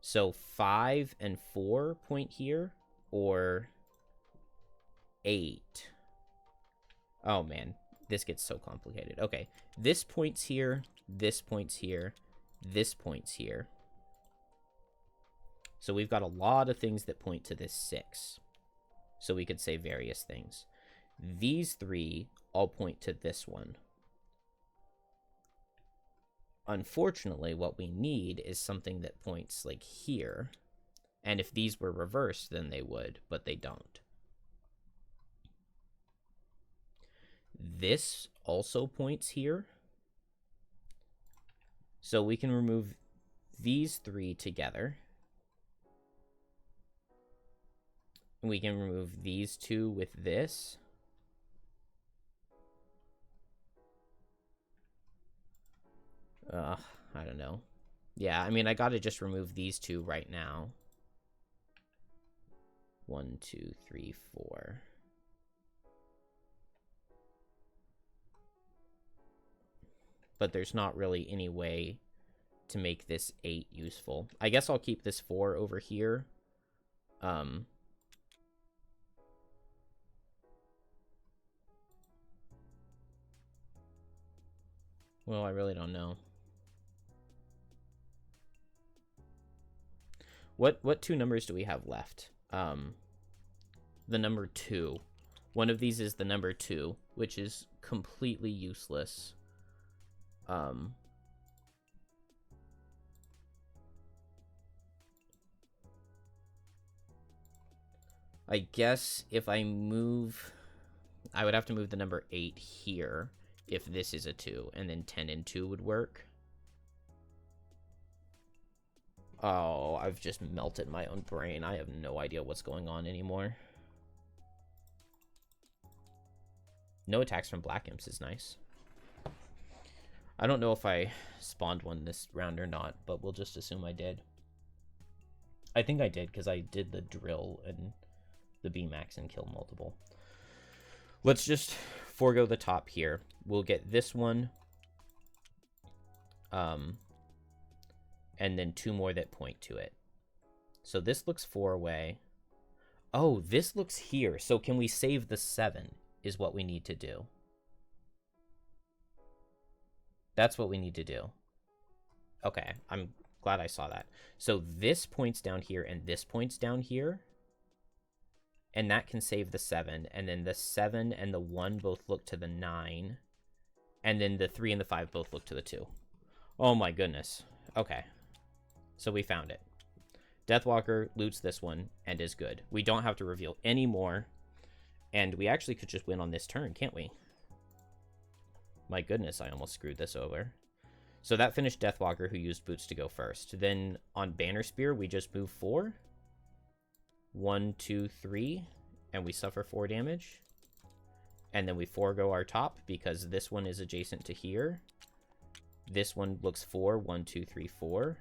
So 5 and 4 point here, or 8. Oh, man. This gets so complicated. Okay. This points here, this points here, this points here. So we've got a lot of things that point to this 6. So we could say various things. These 3 all point to this one. Unfortunately, what we need is something that points, like, here. And if these were reversed, then they would, but they don't. This also points here. So we can remove these 3 together. We can remove these 2 with this. I don't know. Yeah, I mean, I gotta just remove these 2 right now. 1, 2, 3, 4. But there's not really any way to make this 8 useful. I guess I'll keep this 4 over here. Well, I really don't know. What 2 numbers do we have left? The number 2. One of these is the number 2, which is completely useless. I guess if I move... I would have to move the number 8 here if this is a 2, and then 10 and 2 would work. Oh, I've just melted my own brain. I have no idea what's going on anymore. No attacks from Black Imps is nice. I don't know if I spawned one this round or not, but we'll just assume I did. I think I did, because I did the drill and the B-max and kill multiple. Let's just forego the top here. We'll get this one. And then 2 more that point to it. So this looks 4 away. Oh, this looks here. So can we save the 7 is what we need to do. That's what we need to do. Okay, I'm glad I saw that. So this points down here, and this points down here. And that can save the 7. And then the 7 and the 1 both look to the 9. And then the 3 and the 5 both look to the 2. Oh my goodness. Okay. So we found it. Deathwalker loots this one and is good. We don't have to reveal any more. And we actually could just win on this turn, can't we? My goodness, I almost screwed this over. So that finished Deathwalker, who used boots to go first. Then on Banner Spear, we just move 4. 1, 2, 3. And we suffer 4 damage. And then we forego our top because this one is adjacent to here. This one looks 4. 1, 2, 3, 4.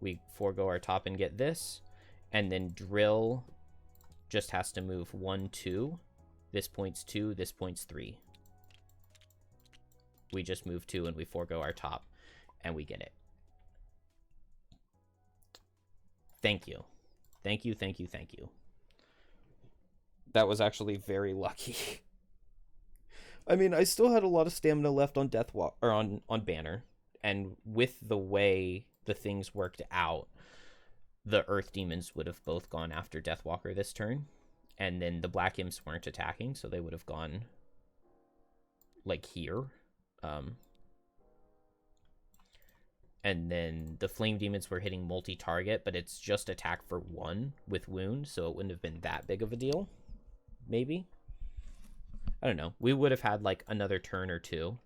We forego our top and get this. And then Drill just has to move 1, 2. This points 2. This points 3. We just move 2 and we forego our top. And we get it. Thank you. Thank you, thank you, thank you. That was actually very lucky. I mean, I still had a lot of stamina left on or on Banner, and with the way the things worked out, the Earth Demons would have both gone after Deathwalker this turn, and then the Black Imps weren't attacking, so they would have gone like here. And then the Flame Demons were hitting multi-target, but it's just attack for 1 with wound, so it wouldn't have been that big of a deal. Maybe? I don't know. We would have had like another turn or 2.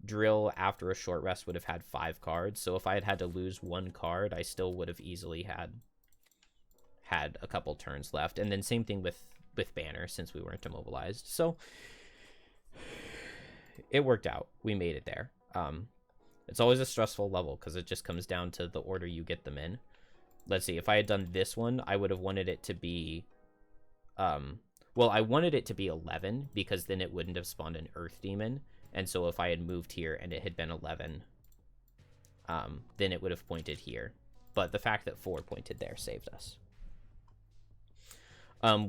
Drill after a short rest would have had 5 cards, so if I had to lose 1 card, I still would have easily had a couple turns left. And then same thing with Banner, since we weren't immobilized. So it worked out. We made it there. It's always a stressful level because it just comes down to the order you get them in. Let's see, if I had done this one, I would have wanted it to be well, I wanted it to be 11 because then it wouldn't have spawned an Earth Demon. And so if I had moved here and it had been 11, then it would have pointed here. But the fact that 4 pointed there saved us.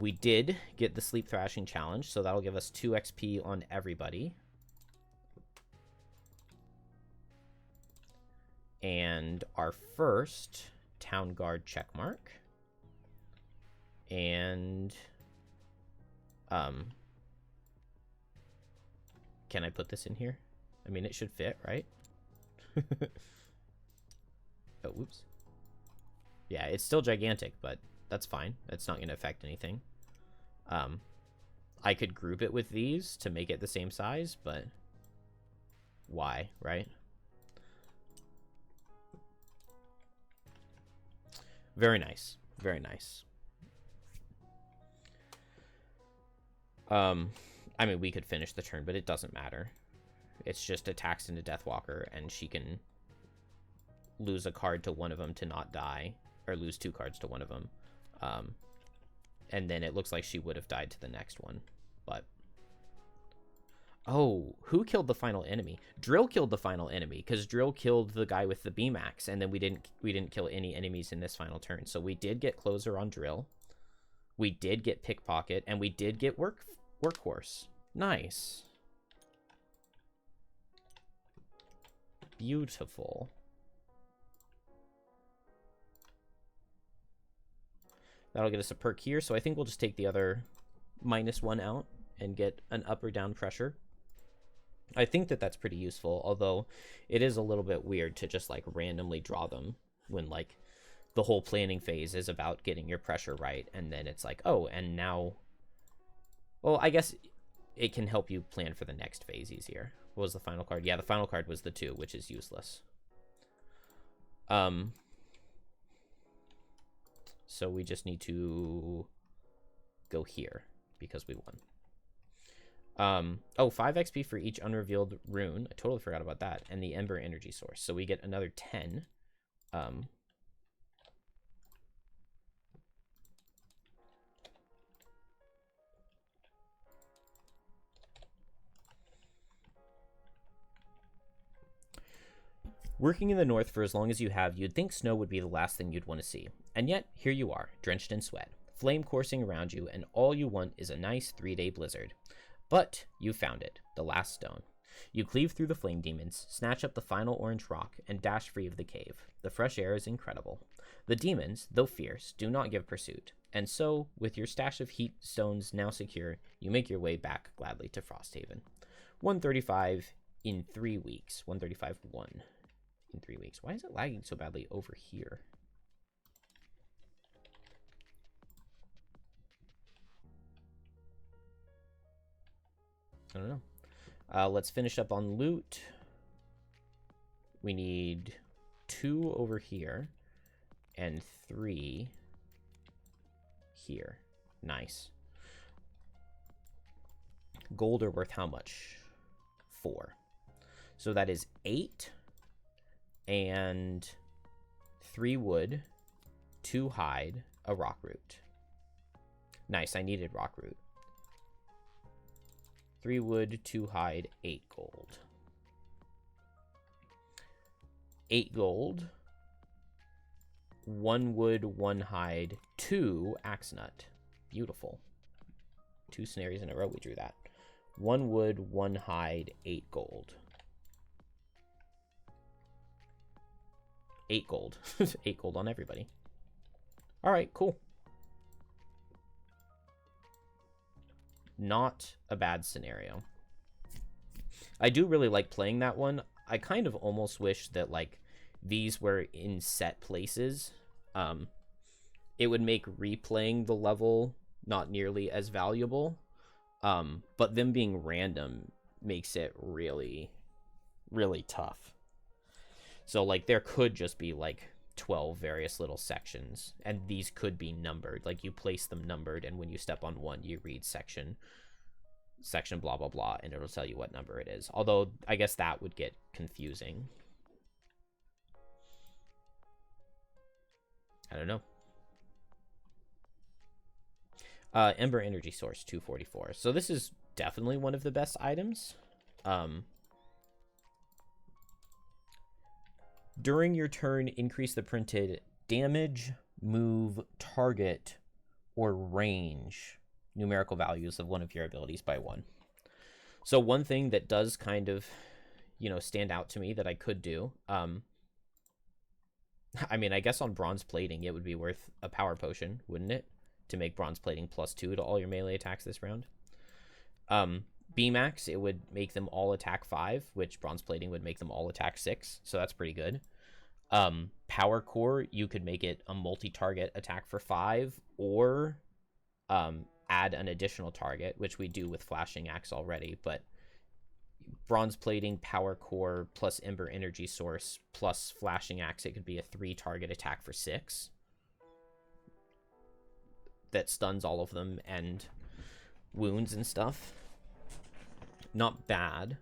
We did get the Sleep Thrashing Challenge, so that'll give us 2 XP on everybody. And our first Town Guard checkmark. And can I put this in here? I mean, it should fit, right? Oh, whoops. Yeah, it's still gigantic, but that's fine. It's not going to affect anything. I could group it with these to make it the same size, but why, right? Very nice. Very nice. I mean, we could finish the turn, but it doesn't matter. It's just attacks into Deathwalker, and she can lose a card to one of them to not die, or lose 2 cards to one of them. And then it looks like she would have died to the next one, but... Oh, who killed the final enemy? Drill killed the final enemy, because Drill killed the guy with the beam axe, and then we didn't kill any enemies in this final turn. So we did get Closer on Drill. We did get Pickpocket, and we did get Workhorse. Nice. Beautiful. That'll get us a perk here, so I think we'll just take the other -1 out and get an up or down pressure. I think that that's pretty useful, although it is a little bit weird to just like randomly draw them when like the whole planning phase is about getting your pressure right, and then it's like, oh, and now, well, I guess it can help you plan for the next phase easier. What was the final card? Yeah, the final card was the 2, which is useless. So we just need to go here because we won. Oh, 5 XP for each unrevealed rune. I totally forgot about that. And the Ember Energy Source. So we get another 10. Working in the north for as long as you have, you'd think snow would be the last thing you'd want to see. And yet, here you are, drenched in sweat, flame coursing around you, and all you want is a nice 3-day blizzard. But you found it, the last stone. You cleave through the flame demons, snatch up the final orange rock, and dash free of the cave. The fresh air is incredible. The demons, though fierce, do not give pursuit, and so, with your stash of heat stones now secure, you make your way back gladly to Frosthaven. 135 in 3 weeks. 135-1 in 3 weeks. Why is it lagging so badly over here? I don't know. Let's finish up on loot. We need 2 over here and 3 here. Nice. Gold are worth how much? 4. So that is 8 and 3 wood, 2 hide, a rock root. Nice, I needed rock root. 3 wood, 2 hide, 8 gold. 8 gold, 1 wood, 1 hide, 2 axe nut. Beautiful. 2 scenarios in a row we drew that. 1 wood, 1 hide, 8 gold. 8 gold. 8 gold on everybody. Alright, cool. Not a bad scenario. I do really like playing that one. I kind of almost wish that, like, these were in set places. It would make replaying the level not nearly as valuable. But them being random makes it really, really tough. So, like, there could just be, like, 12 various little sections, and these could be numbered. Like, you place them numbered, and when you step on one, you read section blah blah blah, and it'll tell you what number it is. Although I guess that would get confusing. I don't know. Ember energy source 244. So this is definitely one of the best items. During your turn, increase the printed damage, move, target, or range numerical values of one of your abilities by 1. So one thing that does kind of, you know, stand out to me that I could do, I mean, I guess on bronze plating, it would be worth a power potion, wouldn't it? To make bronze plating +2 to all your melee attacks this round. B-max, it would make them all attack 5, which bronze plating would make them all attack 6, so that's pretty good. Power core, you could make it a multi-target attack for 5, or add an additional target, which we do with flashing axe already, but bronze plating, power core, plus ember energy source, plus flashing axe, it could be a 3-target attack for 6 that stuns all of them and wounds and stuff. Not bad.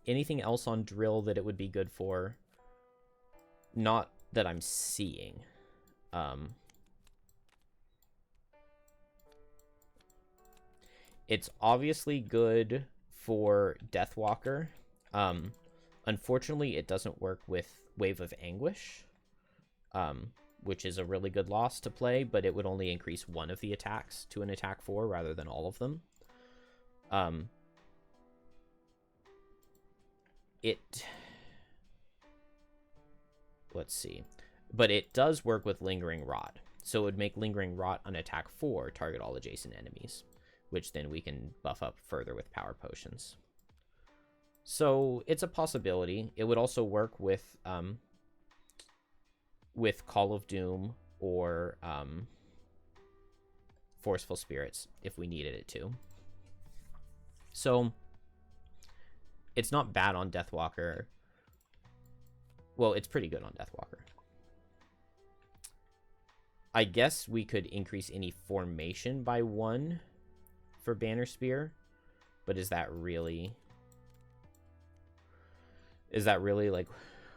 Anything else on drill that it would be good for? Not that I'm seeing. It's obviously good for Deathwalker. Unfortunately, it doesn't work with Wave of Anguish, which is a really good loss to play, but it would only increase one of the attacks to an attack 4 rather than all of them. Let's see. But it does work with Lingering Rot. So it would make Lingering Rot on attack 4 target all adjacent enemies, which then we can buff up further with power potions. So it's a possibility. It would also work with Call of Doom or Forceful Spirits if we needed it to. So it's not bad on Deathwalker. Well, it's pretty good on Deathwalker. I guess we could increase any formation by 1 for Banner Spear, but is that really like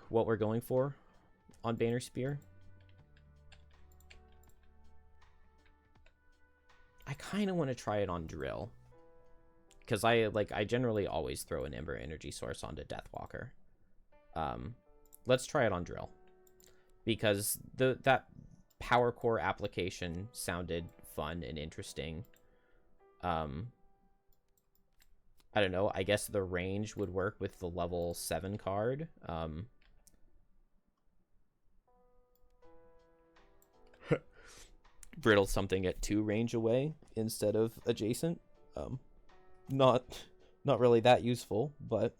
what we're going for on Banner Spear? I kind of want to try it on Drill, because I generally always throw an Ember Energy Source onto Deathwalker. Let's try it on Drill, because that Power Core application sounded fun and interesting. I don't know. I guess the range would work with the level 7 card. Brittle something at 2 range away instead of adjacent. Not really that useful, but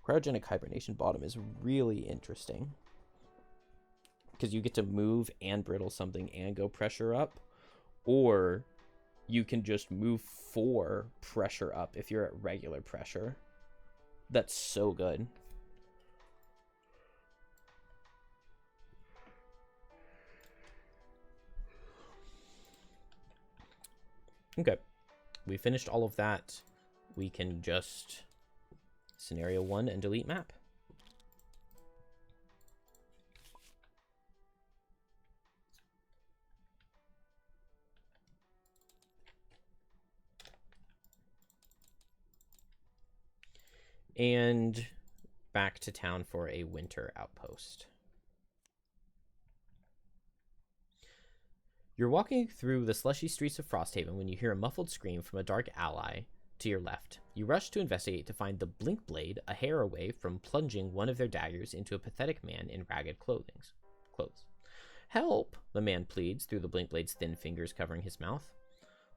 cryogenic hibernation bottom is really interesting because you get to move and brittle something and go pressure up, or you can just move 4 pressure up if you're at regular pressure. That's so good. Okay, we finished all of that. We can just scenario 1 and delete map. And back to town for a winter outpost. You're walking through the slushy streets of Frosthaven when you hear a muffled scream from a dark ally to your left. You rush to investigate to find the Blink Blade a hair away from plunging one of their daggers into a pathetic man in ragged clothes. Help! The man pleads through the Blink Blade's thin fingers covering his mouth.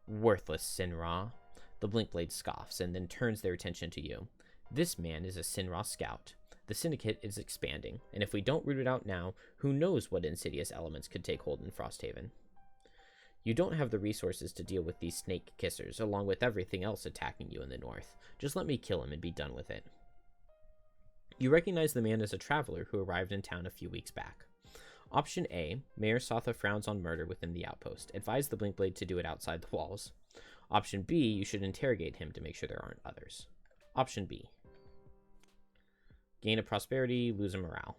Worthless Sinra. The Blink Blade scoffs and then turns their attention to you. This man is a Sinra scout. The Syndicate is expanding, and if we don't root it out now, who knows what insidious elements could take hold in Frosthaven. You don't have the resources to deal with these snake kissers, along with everything else attacking you in the north. Just let me kill him and be done with it. You recognize the man as a traveler who arrived in town a few weeks back. Option A, Mayor Sotha frowns on murder within the outpost. Advise the Blinkblade to do it outside the walls. Option B, you should interrogate him to make sure there aren't others. Option B. Gain a prosperity, lose a morale.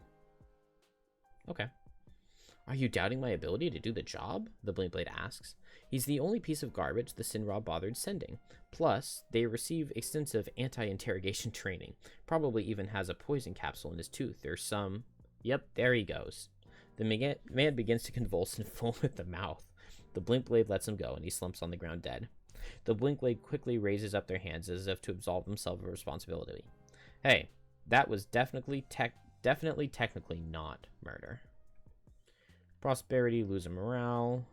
Okay. Are you doubting my ability to do the job? The Blinkblade asks. He's the only piece of garbage the Sinra bothered sending. Plus, they receive extensive anti-interrogation training. Probably even has a poison capsule in his tooth. There's some... Yep, there he goes. The man begins to convulse and foam at the mouth. The Blinkblade lets him go, and he slumps on the ground dead. The Blinkblade quickly raises up their hands as if to absolve themselves of responsibility. Hey, that was definitely technically not murder. Prosperity, losing morale.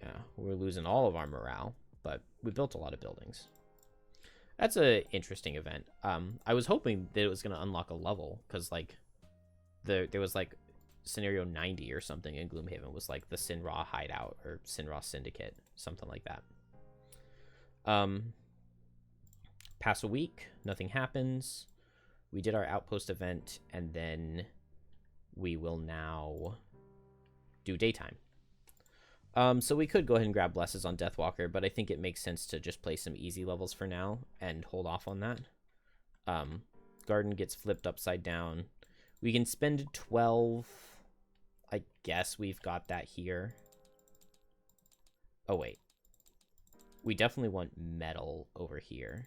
Yeah, we're losing all of our morale, but we built a lot of buildings. That's an interesting event. I was hoping that it was going to unlock a level, because, like, there was, like, Scenario 90 or something in Gloomhaven was, like, the Sinra hideout, or Sinra Syndicate, something like that. Pass a week, nothing happens. We did our outpost event, and then we will now do daytime. So we could go ahead and grab Blesses on Deathwalker, but I think it makes sense to just play some easy levels for now and hold off on that. Garden gets flipped upside down. We can spend 12. I guess we've got that here. Oh, wait. We definitely want metal over here.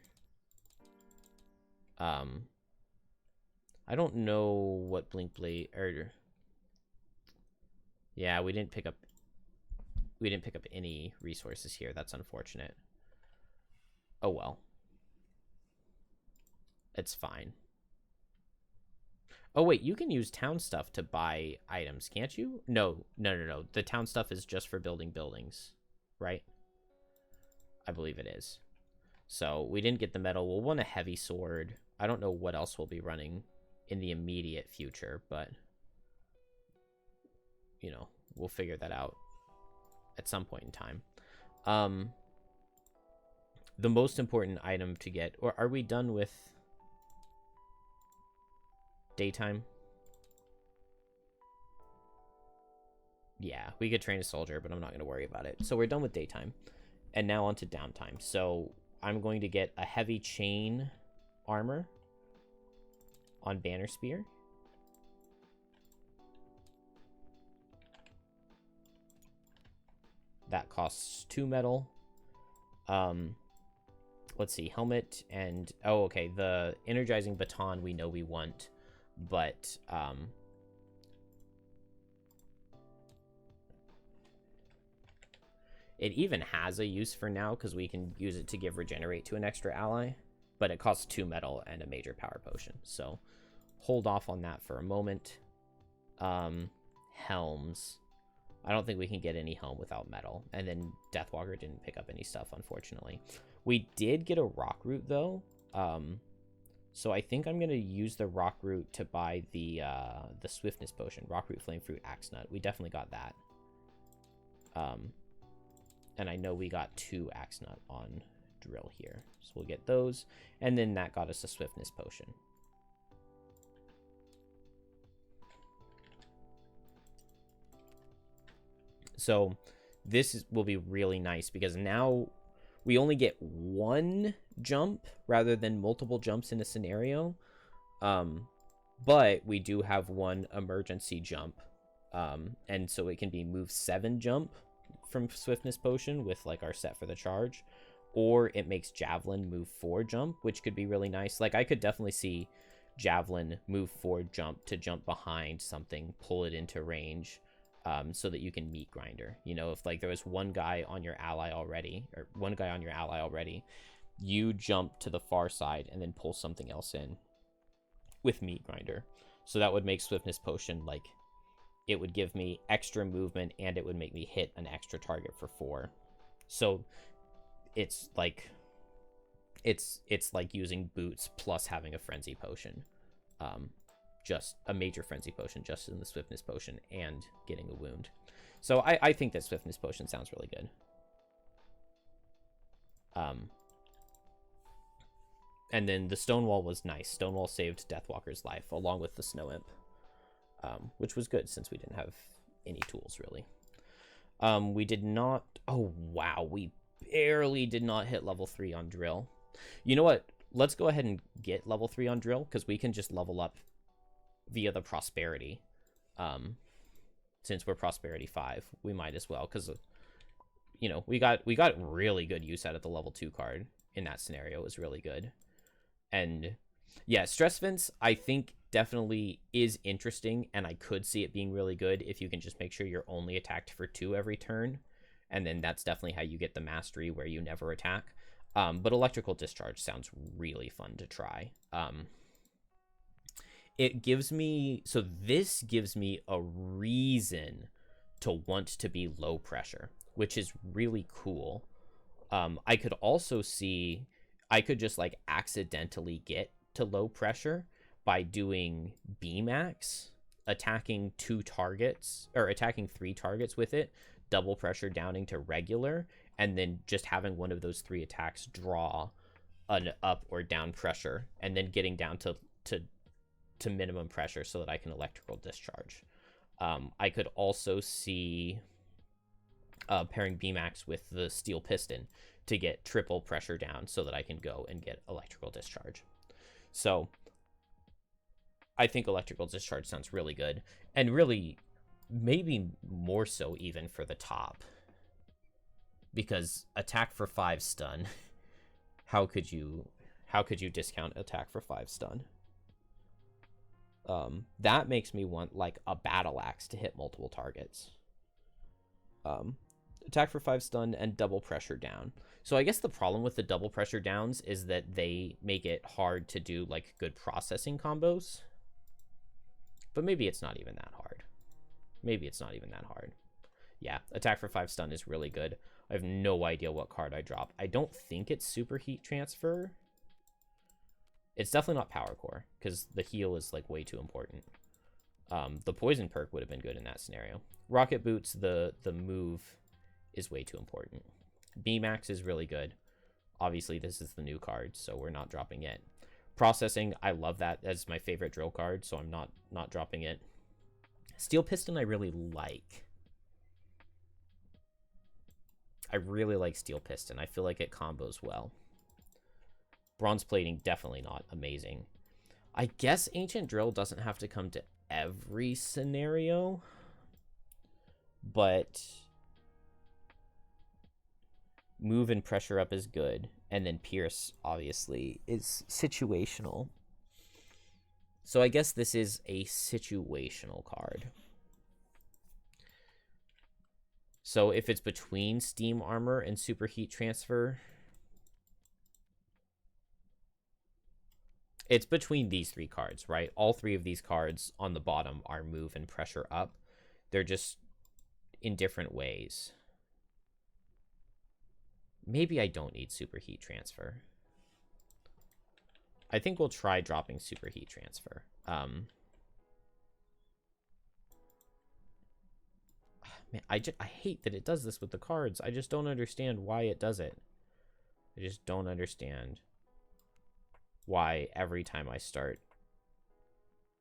I don't know what Blinkblade or yeah, we didn't pick up any resources here. That's unfortunate. Oh well. It's fine. Oh wait, you can use town stuff to buy items, can't you? No. The town stuff is just for building buildings, right? I believe it is. So we didn't get the metal. We'll want a heavy sword. I don't know what else we'll be running in the immediate future, but you know, we'll figure that out at some point in time. The most important item to get, or are we done with daytime? Yeah, we could train a soldier, but I'm not going to worry about it. So we're done with daytime, and now on to downtime. So I'm going to get a heavy chain armor on Banner Spear. That costs 2 metal. Let's see, helmet and... Oh, okay, the energizing baton we know we want, but... It even has a use for now because we can use it to give regenerate to an extra ally, but it costs 2 metal and a major power potion. So hold off on that for a moment. Helms. I don't think we can get any helm without metal. And then Deathwalker didn't pick up any stuff, unfortunately. We did get a rock root though. So I think I'm gonna use the rock root to buy the swiftness potion. Rock root, flame fruit, axe nut. We definitely got that. And I know we got 2 axe nut on drill here. So we'll get those. And then that got us a swiftness potion. So this will be really nice because now we only get 1 jump rather than multiple jumps in a scenario. But we do have 1 emergency jump. And so it can be move 7 jump from swiftness potion with like our set for the charge, or it makes javelin move 4 jump, which could be really nice. Like I could definitely see javelin move 4 jump to jump behind something, pull it into range, so that you can meat grinder. You know, if like there was one guy on your ally already, you jump to the far side and then pull something else in with meat grinder. So that would make swiftness potion like, it would give me extra movement and it would make me hit an extra target for 4. So it's like using boots plus having a frenzy potion. Just a major frenzy potion just in the swiftness potion and getting a wound. So I think that swiftness potion sounds really good. And then the Stonewall was nice. Stonewall saved Deathwalker's life along with the Snow Imp. Which was good since we didn't have any tools really. We did not, oh wow, we barely did not hit level 3 on drill. You know what, let's go ahead and get level 3 on drill because we can just level up via the prosperity. Since we're prosperity 5, we might as well, because you know, we got really good use out of the level 2 card in that scenario. It was really good. And yeah, stress vents I think definitely is interesting, and I could see it being really good if you can just make sure you're only attacked for 2 every turn, and then that's definitely how you get the mastery where you never attack. But electrical discharge sounds really fun to try. It gives me, so this gives me a reason to want to be low pressure, which is really cool. I could also see, I could just like accidentally get to low pressure by doing B-Max, attacking 2 targets, or attacking 3 targets with it, double pressure downing to regular, and then just having one of those 3 attacks draw an up or down pressure, and then getting down to minimum pressure so that I can electrical discharge. I could also see pairing B-Max with the steel piston to get triple pressure down so that I can go and get electrical discharge. So I think electrical discharge sounds really good, and really maybe more so even for the top, because attack for 5 stun, how could you discount attack for 5 stun? That makes me want like a battle axe to hit multiple targets. Attack for 5 stun and double pressure down. So I guess the problem with the double pressure downs is that they make it hard to do like good processing combos. But maybe it's not even that hard. Yeah, attack for 5 stun is really good. I have no idea what card I drop. I don't think it's super heat transfer. It's definitely not power core, because the heal is like way too important. The poison perk would have been good in that scenario. Rocket boots, the move is way too important. B-Max is really good. Obviously, this is the new card, so we're not dropping it. Processing, I love that as my favorite drill card, so I'm not dropping it. Steel Piston I really like. I really like Steel Piston. I feel like it combos well. Bronze Plating, definitely not amazing. I guess Ancient Drill doesn't have to come to every scenario, but move and pressure up is good. And then Pierce, obviously, is situational. So I guess this is a situational card. So if it's between Steam Armor and Super Heat Transfer, it's between these three cards, right? All three of these cards on the bottom are move and pressure up. They're just in different ways. Maybe I don't need Super Heat Transfer. I think we'll try dropping Super Heat Transfer. Man, I hate that it does this with the cards. I just don't understand why it does it. I just don't understand why every time I start,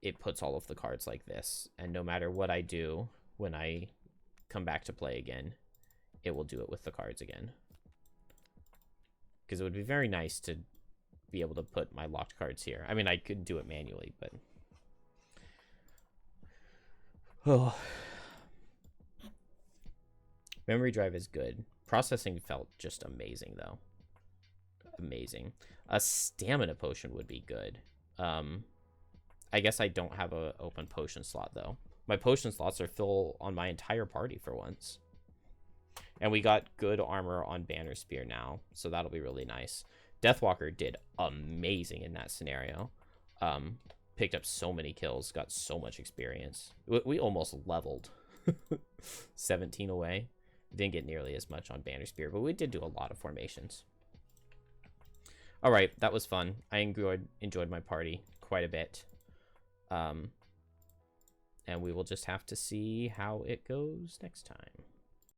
it puts all of the cards like this. And no matter what I do, when I come back to play again, it will do it with the cards again. Because it would be very nice to be able to put my locked cards here. I mean, I could do it manually, but... Oh. Memory drive is good. Processing felt just amazing, though. Amazing. A stamina potion would be good. I guess I don't have an open potion slot, though. My potion slots are full on my entire party for once. And we got good armor on Banner Spear now, so that'll be really nice. Deathwalker did amazing in that scenario. Picked up so many kills, got so much experience. We almost leveled. 17 away. Didn't get nearly as much on Banner Spear, but we did do a lot of formations. All right, that was fun. I enjoyed my party quite a bit. And we will just have to see how it goes next time.